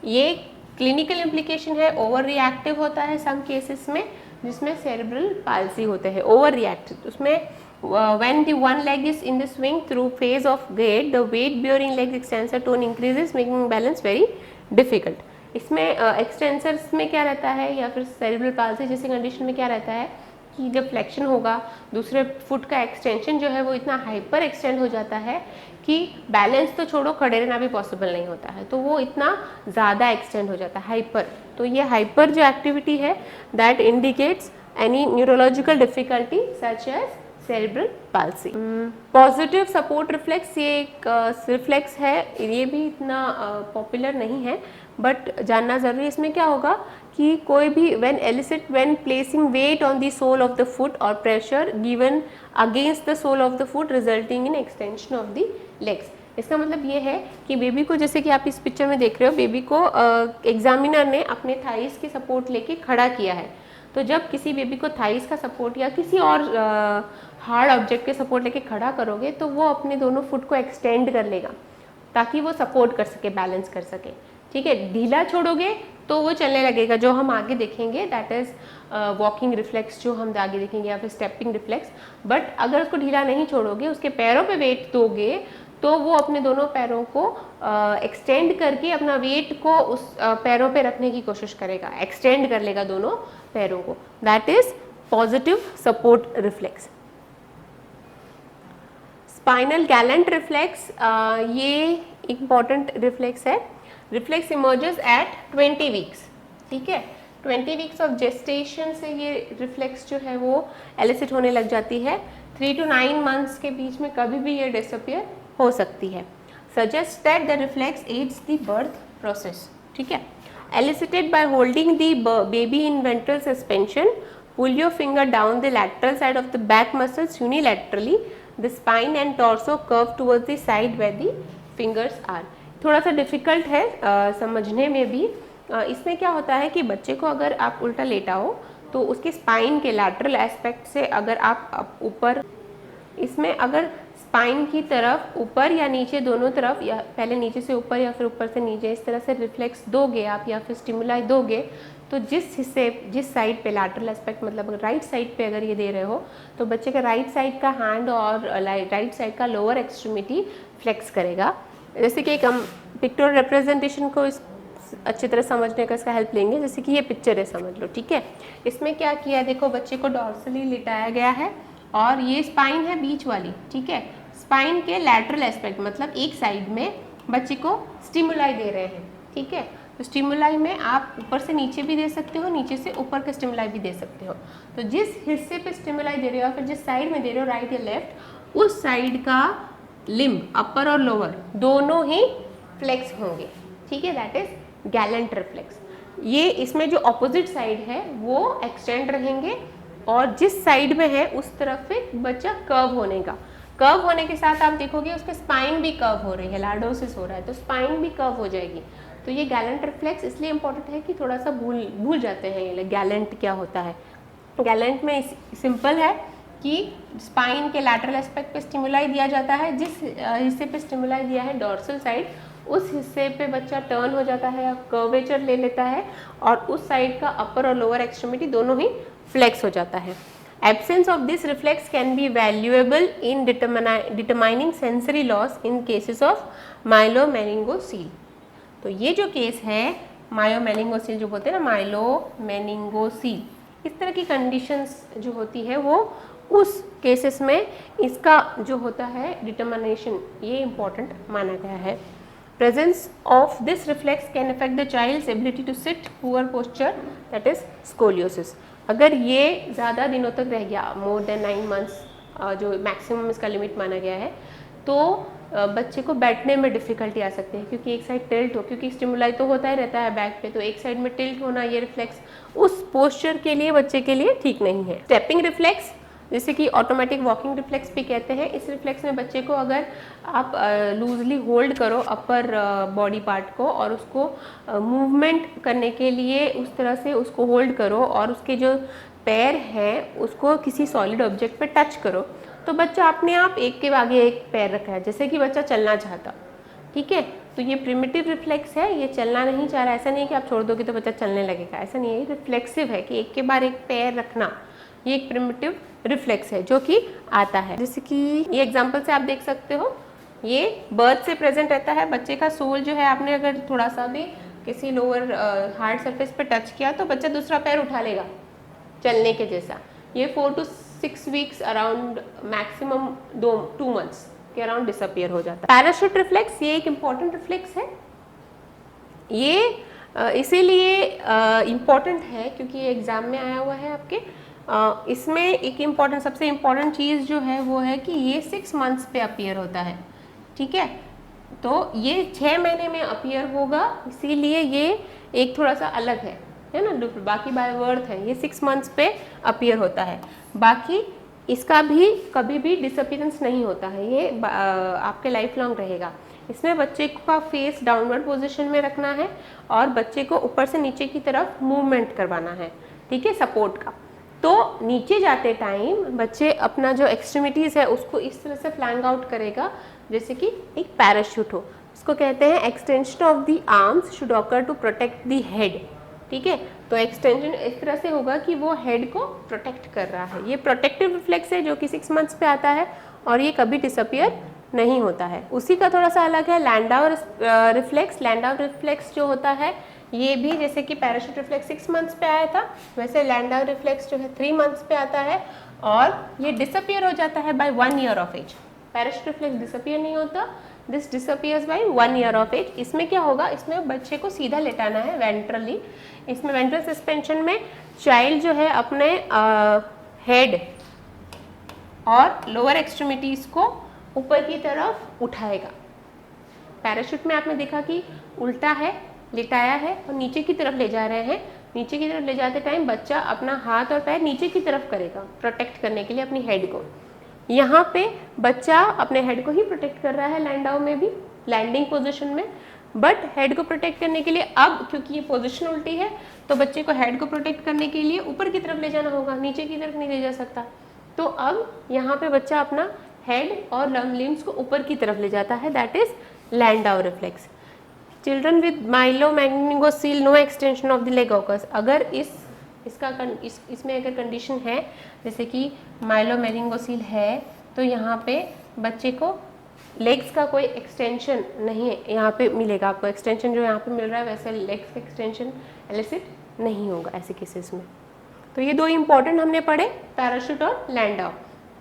ये क्लिनिकल इम्प्लीकेशन है, ओवर रिएक्टिव होता है सम केसेस में, जिसमें सेरेब्रल पाल्सी होते हैं, ओवर रिएक्टिव। उसमें when the one leg is in the swing through phase of gait, the weight bearing leg extensor tone increases, making balance very difficult। इसमें एक्सटेंसर्स में क्या रहता है या फिर सेरेब्रल पाल्सी जैसी कंडीशन में क्या रहता है कि जब फ्लेक्शन होगा, दूसरे फुट का एक्सटेंशन जो है वो इतना हाइपर एक्सटेंड हो जाता है कि बैलेंस तो छोड़ो, खड़े रहना भी पॉसिबल नहीं होता है, तो वो इतना ज़्यादा एक्सटेंड हो जाता है, हाइपर। तो ये हाइपर जो एक्टिविटी है that indicates any neurological difficulty such as cerebral palsy. Positive support reflex, ये एक रिफ्लेक्स है, ये भी इतना पॉपुलर नहीं है बट जानना ज़रूरी है। इसमें क्या होगा कि कोई भी when placing weight on the sole of the foot or pressure given against the sole of the foot resulting in extension of the legs। इसका मतलब ये है कि बेबी को, जैसे कि आप इस पिक्चर में देख रहे हो, बेबी को एग्जामिनर ने अपने थाइस की सपोर्ट लेके खड़ा किया है। तो जब किसी बेबी को थाइस का सपोर्ट या किसी और हार्ड ऑब्जेक्ट के सपोर्ट लेके खड़ा करोगे तो वो अपने दोनों फुट को एक्सटेंड कर लेगा ताकि वो सपोर्ट कर सके, बैलेंस कर सके। ठीक है, ढीला छोड़ोगे तो वो चलने लगेगा, जो हम आगे देखेंगे, दैट इज़ वॉकिंग रिफ्लेक्स जो हम आगे देखेंगे, या फिर स्टेपिंग रिफ्लेक्स। बट अगर उसको ढीला नहीं छोड़ोगे, उसके पैरों पे वेट दोगे, तो वो अपने दोनों पैरों को एक्सटेंड करके अपना वेट को उस पैरों पे रखने की कोशिश करेगा, एक्सटेंड कर लेगा दोनों पैरों को, that is positive support reflex. Spinal Gallant reflex, ये इम्पॉर्टेंट रिफ्लेक्स है। रिफ्लेक्स इमर्जेस एट 20 वीक्स, ठीक है। 20 वीक्स ऑफ जेस्टेशन से ये रिफ्लेक्स जो है वो एलिसिट होने लग जाती है। 3 to 9 मंथ्स के बीच में कभी भी ये डिसअपियर हो सकती है। Suggest that the reflex aids the birth process, ठीक है। Elicited by holding the baby in ventral suspension, pull your finger down the lateral side of the back muscles unilaterally, the spine and torso curve towards the side where the fingers are. थोड़ा सा डिफिकल्ट है समझने में भी। इसमें क्या होता है कि बच्चे को अगर आप उल्टा लेटाओ तो उसके स्पाइन के लैटरल एस्पेक्ट से अगर आप ऊपर, इसमें अगर स्पाइन की तरफ ऊपर या नीचे दोनों तरफ, या पहले नीचे से ऊपर या फिर ऊपर से नीचे, इस तरह से रिफ्लेक्स दोगे आप या फिर स्टिमुलाई दोगे, तो जिस साइड पे लैटरल एस्पेक्ट, मतलब राइट साइड पे अगर ये दे रहे हो तो बच्चे का राइट साइड का हैंड और राइट साइड का लोअर एक्सट्रीमिटी फ्लेक्स करेगा। जैसे कि एक हम पिक्टोरियल रिप्रेजेंटेशन को अच्छी तरह समझने का इसका हेल्प लेंगे। जैसे कि ये पिक्चर है, समझ लो, ठीक है। इसमें क्या किया, देखो बच्चे को डॉर्सली लिटाया गया है और ये स्पाइन है बीच वाली, ठीक है। स्पाइन के लैटरल एस्पेक्ट, मतलब एक साइड में बच्चे को स्टिमुलाई दे रहे हैं, ठीक है। तो स्टिमुलाई में आप ऊपर से नीचे भी दे सकते हो, नीचे से ऊपर का स्टिमुलाई भी दे सकते हो। तो जिस हिस्से पे स्टिमुलाई दे रहे हो, फिर जिस साइड में दे रहे हो, राइट या लेफ्ट, उस साइड का लिम्ब, अपर और लोअर, दोनों ही फ्लेक्स होंगे, ठीक है। That is Gallant reflex. ये इसमें जो ऑपोजिट साइड है वो एक्सटेंड रहेंगे और जिस साइड में है उस तरफ से बच्चा कर्व होने का, कर्व होने के साथ आप देखोगे उसके स्पाइन भी कर्व हो रही है, लॉर्डोसिस हो रहा है तो स्पाइन भी कर्व हो जाएगी। तो ये गैलेंट रिफ्लेक्स इसलिए इंपॉर्टेंट है कि थोड़ा सा भूल जाते हैं ये गैलेंट क्या होता है। गैलेंट में सिंपल है कि स्पाइन के लैटरल एस्पेक्ट पे स्टिमुलाई दिया जाता है, जिस हिस्से पे स्टिमुलाई दिया है डॉर्सल साइड, उस हिस्से पे बच्चा टर्न हो जाता है, कर्वेचर ले लेता है और उस साइड का अपर और लोअर एक्सट्रीमिटी दोनों ही फ्लेक्स हो जाता है। Absence of this reflex can be valuable in determining sensory loss in cases of myelomeningocele। तो ये जो केस है मायोमेनिंगोसील जो बोलते हैं ना, माइलोमेनिंगोसील, इस तरह की कंडीशंस जो होती है वो उस केसेस में इसका जो होता है डिटर्मिनेशन, ये इम्पॉर्टेंट माना गया है। Presence of this reflex can affect the child's ability to sit, poor posture, that is scoliosis। अगर ये ज़्यादा दिनों तक रह गया, मोर देन 9 मंथ्स जो मैक्सिमम इसका लिमिट माना गया है, तो बच्चे को बैठने में डिफ़िकल्टी आ सकती है, क्योंकि एक साइड टिल्ट हो, क्योंकि स्टिमुलाई तो होता ही रहता है बैक पे, तो एक साइड में टिल्ट होना, ये रिफ्लेक्स उस पोस्चर के लिए बच्चे के लिए ठीक नहीं है। स्टेपिंग रिफ्लेक्स, जैसे कि ऑटोमेटिक वॉकिंग रिफ्लेक्स भी कहते हैं, इस रिफ्लेक्स में बच्चे को अगर आप लूजली होल्ड करो अपर बॉडी पार्ट को और उसको मूवमेंट करने के लिए उस तरह से उसको होल्ड करो और उसके जो पैर हैं उसको किसी सॉलिड ऑब्जेक्ट पे टच करो, तो बच्चा अपने आप एक के आगे एक पैर रखा है, जैसे कि बच्चा चलना चाहता, ठीक है। तो ये प्रिमिटिव रिफ्लेक्स है, ये चलना नहीं चाह रहा। ऐसा नहीं है कि आप छोड़ दोगे तो बच्चा चलने लगेगा, ऐसा नहीं है। ये रिफ्लेक्सिव है कि एक के बाद एक पैर रखना, ये एक प्रिमिटिव रिफ्लेक्स है जो कि आता है। जैसे कि ये एग्जांपल से आप देख सकते हो, ये बर्थ से प्रेजेंट रहता है। बच्चे का सोल जो है, आपने अगर थोड़ा सा भी किसी लोअर हार्ड सरफेस पे टच किया तो बच्चा दूसरा पैर उठा लेगा चलने के जैसा। ये 4 to 6 weeks around, maximum 2 months के अराउंड डिसअपियर हो जाता है। पैराशूट रिफ्लेक्स, ये एक इम्पॉर्टेंट रिफ्लेक्स है। ये इसीलिए इम्पॉर्टेंट है क्योंकि ये एग्जाम में आया हुआ है आपके। इसमें एक इम्पॉर्टेंट, सबसे इम्पॉर्टेंट चीज़ जो है वो है कि ये 6 मंथ्स पे अपीयर होता है, ठीक है। तो ये 6 महीने में अपीयर होगा, इसीलिए ये एक थोड़ा सा अलग है ना, बाकी बाय बर्थ है, ये 6 मंथ्स पे अपीयर होता है। बाकी इसका भी कभी भी डिसअपीयरेंस नहीं होता है, ये आपके लाइफ लॉन्ग रहेगा। इसमें बच्चे का फेस डाउनवर्ड पोजीशन में रखना है और बच्चे को ऊपर से नीचे की तरफ मूवमेंट करवाना है, ठीक है, सपोर्ट का। तो नीचे जाते टाइम बच्चे अपना जो एक्सट्रीमिटीज़ है उसको इस तरह से फ्लैंग आउट करेगा जैसे कि एक पैराशूट हो। इसको कहते हैं extension of the arms should occur to protect the head. ठीक है। तो एक्सटेंशन इस तरह से होगा कि वो हेड को प्रोटेक्ट कर रहा है। ये प्रोटेक्टिव रिफ्लेक्स है जो कि 6 मंथ्स पे आता है और ये कभी डिसअपियर नहीं होता है। उसी का थोड़ा सा अलग है लैंडौ रिफ्लेक्स। लैंडौ रिफ्लेक्स जो होता है ये भी जैसे कि पैराशूट रिफ्लेक्स 6 मंथ्स पे आया था, वैसे लैंडौ रिफ्लेक्स जो है 3 मंथ्स पे आता है और ये डिसअपियर हो जाता है by 1 year of age. Parachute reflex disappear नहीं होता, this disappears by 1 year of age. इसमें क्या होगा, इसमें बच्चे को सीधा लेटाना है वेंट्रली। इसमें वेंट्रल सस्पेंशन में चाइल्ड जो है अपने हेड और लोअर एक्सट्रीमिटीज को ऊपर की तरफ उठाएगा। पैराशूट में आपने देखा कि उल्टा है, लिटाया है और नीचे की तरफ ले जा रहे हैं। नीचे की तरफ ले जाते टाइम बच्चा अपना हाथ और पैर नीचे की तरफ करेगा प्रोटेक्ट करने के लिए अपनी हेड को। यहाँ पे बच्चा अपने हेड को ही प्रोटेक्ट कर रहा है लैंडौ में भी, लैंडिंग पोजीशन में, बट हेड को प्रोटेक्ट करने के लिए अब क्योंकि ये पोजीशन उल्टी है तो बच्चे को हेड को प्रोटेक्ट करने के लिए ऊपर की तरफ ले जाना होगा, नीचे की तरफ नहीं ले जा सकता। तो अब यहाँ पे बच्चा अपना हेड और लिम्स को ऊपर की तरफ ले जाता है, that is Landau reflex. Children with myelomeningocele no extension of the leg occurs. अगर इसमें अगर कंडीशन है जैसे कि माइलोमेनिंगोसील है तो यहाँ पे बच्चे को लेग्स का कोई एक्सटेंशन नहीं है, यहाँ पे मिलेगा आपको एक्सटेंशन जो यहाँ पे मिल रहा है वैसे लेग्स का एक्सटेंशन एलिसिट नहीं होगा ऐसे केसेस में। तो ये दो इंपॉर्टेंट हमने पढ़े, पैराशूट और लैंडौ।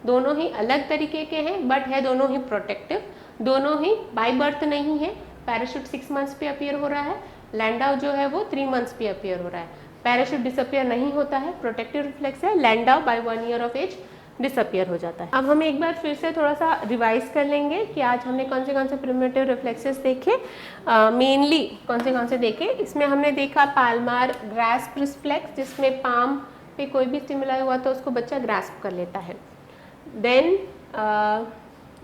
दोनों ही अलग तरीके के हैं बट है दोनों ही प्रोटेक्टिव, दोनों ही बाय बर्थ नहीं है। पैराशूट 6 मंथ्स पे अपीयर हो रहा है, लैंडौ जो है वो 3 मंथ्स पे अपीयर हो रहा है। पैराशूट डिसअपियर नहीं होता है, प्रोटेक्टिव रिफ्लेक्स है, Landau by 1 year of age disappear हो जाता है। अब हम एक बार फिर से थोड़ा सा रिवाइज कर लेंगे कि आज हमने कौन से प्रिमिटिव रिफ्लेक्सेस देखे, मेनली कौन से देखे। इसमें हमने देखा पाल्मार ग्रास्प रिफ्लेक्स जिसमें पाम पे कोई भी स्टिमुलाई हुआ तो उसको बच्चा ग्रास्प कर लेता है। देन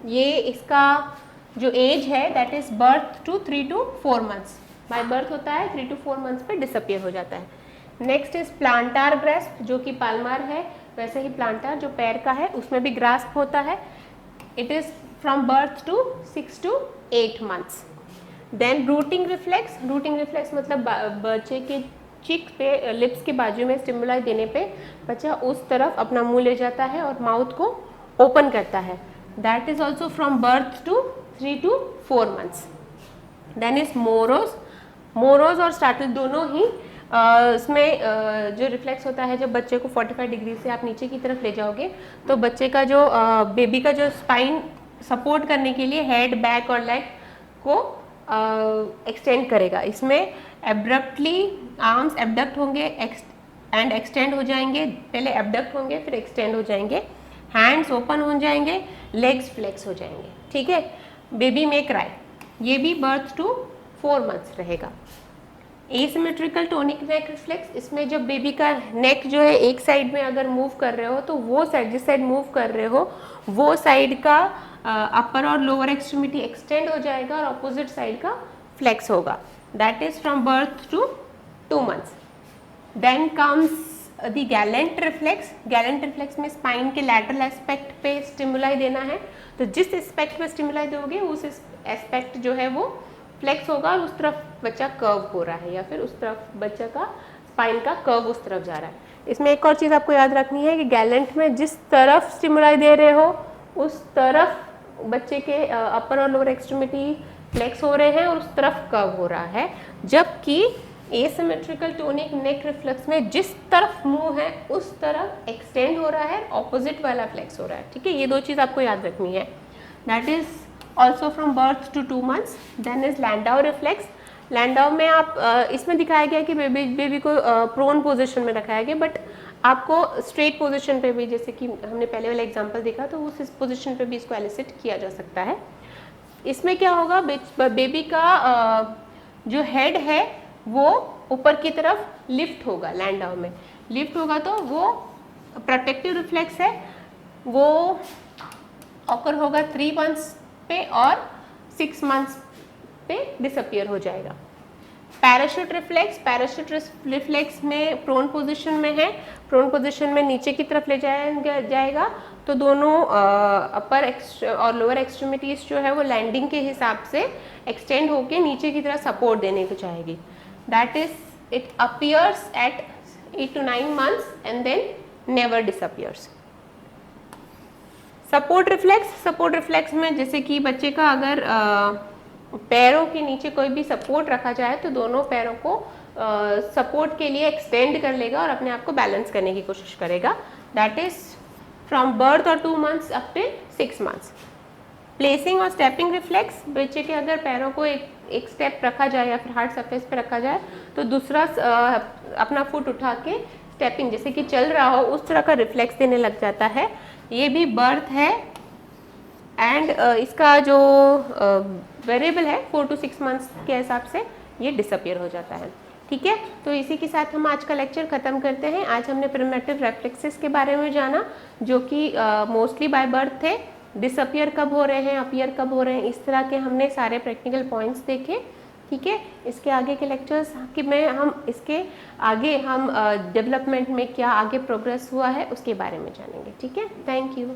ये इसका जो एज है that is birth to 3 to 4 months, by birth होता है 3 to 4 मंथ्स पे डिसअपियर हो जाता है। नेक्स्ट इज प्लांटार ग्रास्प जो कि पाल्मार है वैसे ही प्लांटार जो पैर का है उसमें भी ग्रास्प होता है। It is from birth to 6 to 8 months. Then rooting reflex मतलब बच्चे के चिक पे लिप्स के बाजू में स्टिमुलाई देने पे बच्चा उस तरफ अपना मुंह ले जाता है और माउथ को ओपन करता है, that is also from birth to 3 to 4 months. Then is Moro और स्टार्टल दोनों ही इसमें जो रिफ्लेक्स होता है जब बच्चे को 45 डिग्री से आप नीचे की तरफ ले जाओगे तो बच्चे का जो बेबी का जो स्पाइन सपोर्ट करने के लिए हेड, बैक और लेग को एक्सटेंड करेगा। इसमें एब्रप्टली आर्म्स एबडक्ट होंगे एंड एक्सटेंड हो जाएंगे, पहले एबडक्ट होंगे फिर एक्सटेंड हो जाएंगे, हैंड्स ओपन हो जाएंगे, लेग्स फ्लेक्स हो जाएंगे, ठीक है। बेबी में क्राई, ये भी बर्थ टू 4 मंथ्स रहेगा। एसिमेट्रिकल टोनिक नेक रिफ्लेक्स, इसमें जब बेबी का नेक जो है एक साइड में अगर मूव कर रहे हो तो वो साइड जिस साइड मूव कर रहे हो वो साइड का अपर और लोअर एक्सट्रीमिटी एक्सटेंड हो जाएगा और अपोजिट साइड का फ्लेक्स होगा, that is from birth to 2 months. Then comes the Galant reflex में स्पाइन के लैटरल एस्पेक्ट पे स्टिमुलाई देना है, तो जिस एस्पेक्ट पे स्टिमुलाई दोगे उस एस्पेक्ट जो है वो फ्लेक्स होगा और उस तरफ बच्चा कर्व हो रहा है या फिर उस तरफ बच्चा का स्पाइन का कर्व उस तरफ जा रहा है। इसमें एक और चीज़ आपको याद रखनी है कि गैलेंट में जिस तरफ स्टिमुलाई दे रहे हो उस तरफ बच्चे के अपर और लोअर एक्सट्रीमिटी फ्लेक्स हो रहे हैं और उस तरफ कर्व हो रहा है, जबकि एसिमेट्रिकल टोनिक नेक रिफ्लेक्स में जिस तरफ मुंह है उस तरफ एक्सटेंड हो रहा है, ऑपोजिट वाला फ्लेक्स हो रहा है, ठीक है। ये दो चीज़ आपको याद रखनी है, that is also from birth to 2 months. Then is Landau reflex. Landau में आप इसमें दिखाया गया कि बेबी को प्रोन पोजिशन में रखाया गया, बट आपको स्ट्रेट पोजिशन पे भी, जैसे कि हमने पहले वाला एग्जांपल देखा, तो उस पोजिशन पे भी इसको एलिसिट किया जा सकता है। इसमें क्या होगा, बेबी का जो हेड है वो ऊपर की तरफ लिफ्ट होगा, लैंडौ में लिफ्ट होगा तो वो प्रोटेक्टिव रिफ्लेक्स है, वो ऑकर होगा 3 मंथ्स पे और 6 मंथ्स पे डिसअपियर हो जाएगा। पैराशूट रिफ्लेक्स में प्रोन पोजीशन में है, प्रोन पोजीशन में नीचे की तरफ ले जाएगा तो दोनों अपर और लोअर एक्सट्रीमिटीज जो है वो लैंडिंग के हिसाब से एक्सटेंड होके नीचे की तरफ सपोर्ट देने को चाहेगी, that is it appears at 8 to 9 months and then never disappears. Support reflex में जैसे कि बच्चे का अगर पैरों के नीचे कोई भी सपोर्ट रखा जाए तो दोनों पैरों को सपोर्ट के लिए एक्सटेंड कर लेगा और अपने आप को बैलेंस करने की कोशिश करेगा. दैट इज फ्रॉम बर्थ और 2 months up till 6 months. Placing और स्टेपिंग रिफ्लेक्स, बच्चे के अगर पैरों को एक स्टेप रखा जाए या फिर हार्ड सरफेस पे रखा जाए तो दूसरा अपना फुट उठा के स्टेपिंग जैसे कि चल रहा हो उस तरह का रिफ्लेक्स देने लग जाता है. ये भी बर्थ है एंड इसका जो वेरिएबल है 4 to 6 months के हिसाब से ये डिसअपियर हो जाता है. ठीक है, तो इसी के साथ हम आज का लेक्चर ख़त्म करते हैं. आज हमने प्रिमिटिव रिफ्लेक्सेस के बारे में जाना जो कि मोस्टली बाय बर्थ थे. डिसअपियर कब हो रहे हैं, अपीयर कब हो रहे हैं, इस तरह के हमने सारे प्रैक्टिकल पॉइंट्स देखे. ठीक है, इसके आगे के लेक्चर्स कि मैं हम इसके आगे हम डेवलपमेंट में क्या आगे प्रोग्रेस हुआ है उसके बारे में जानेंगे. ठीक है, थैंक यू.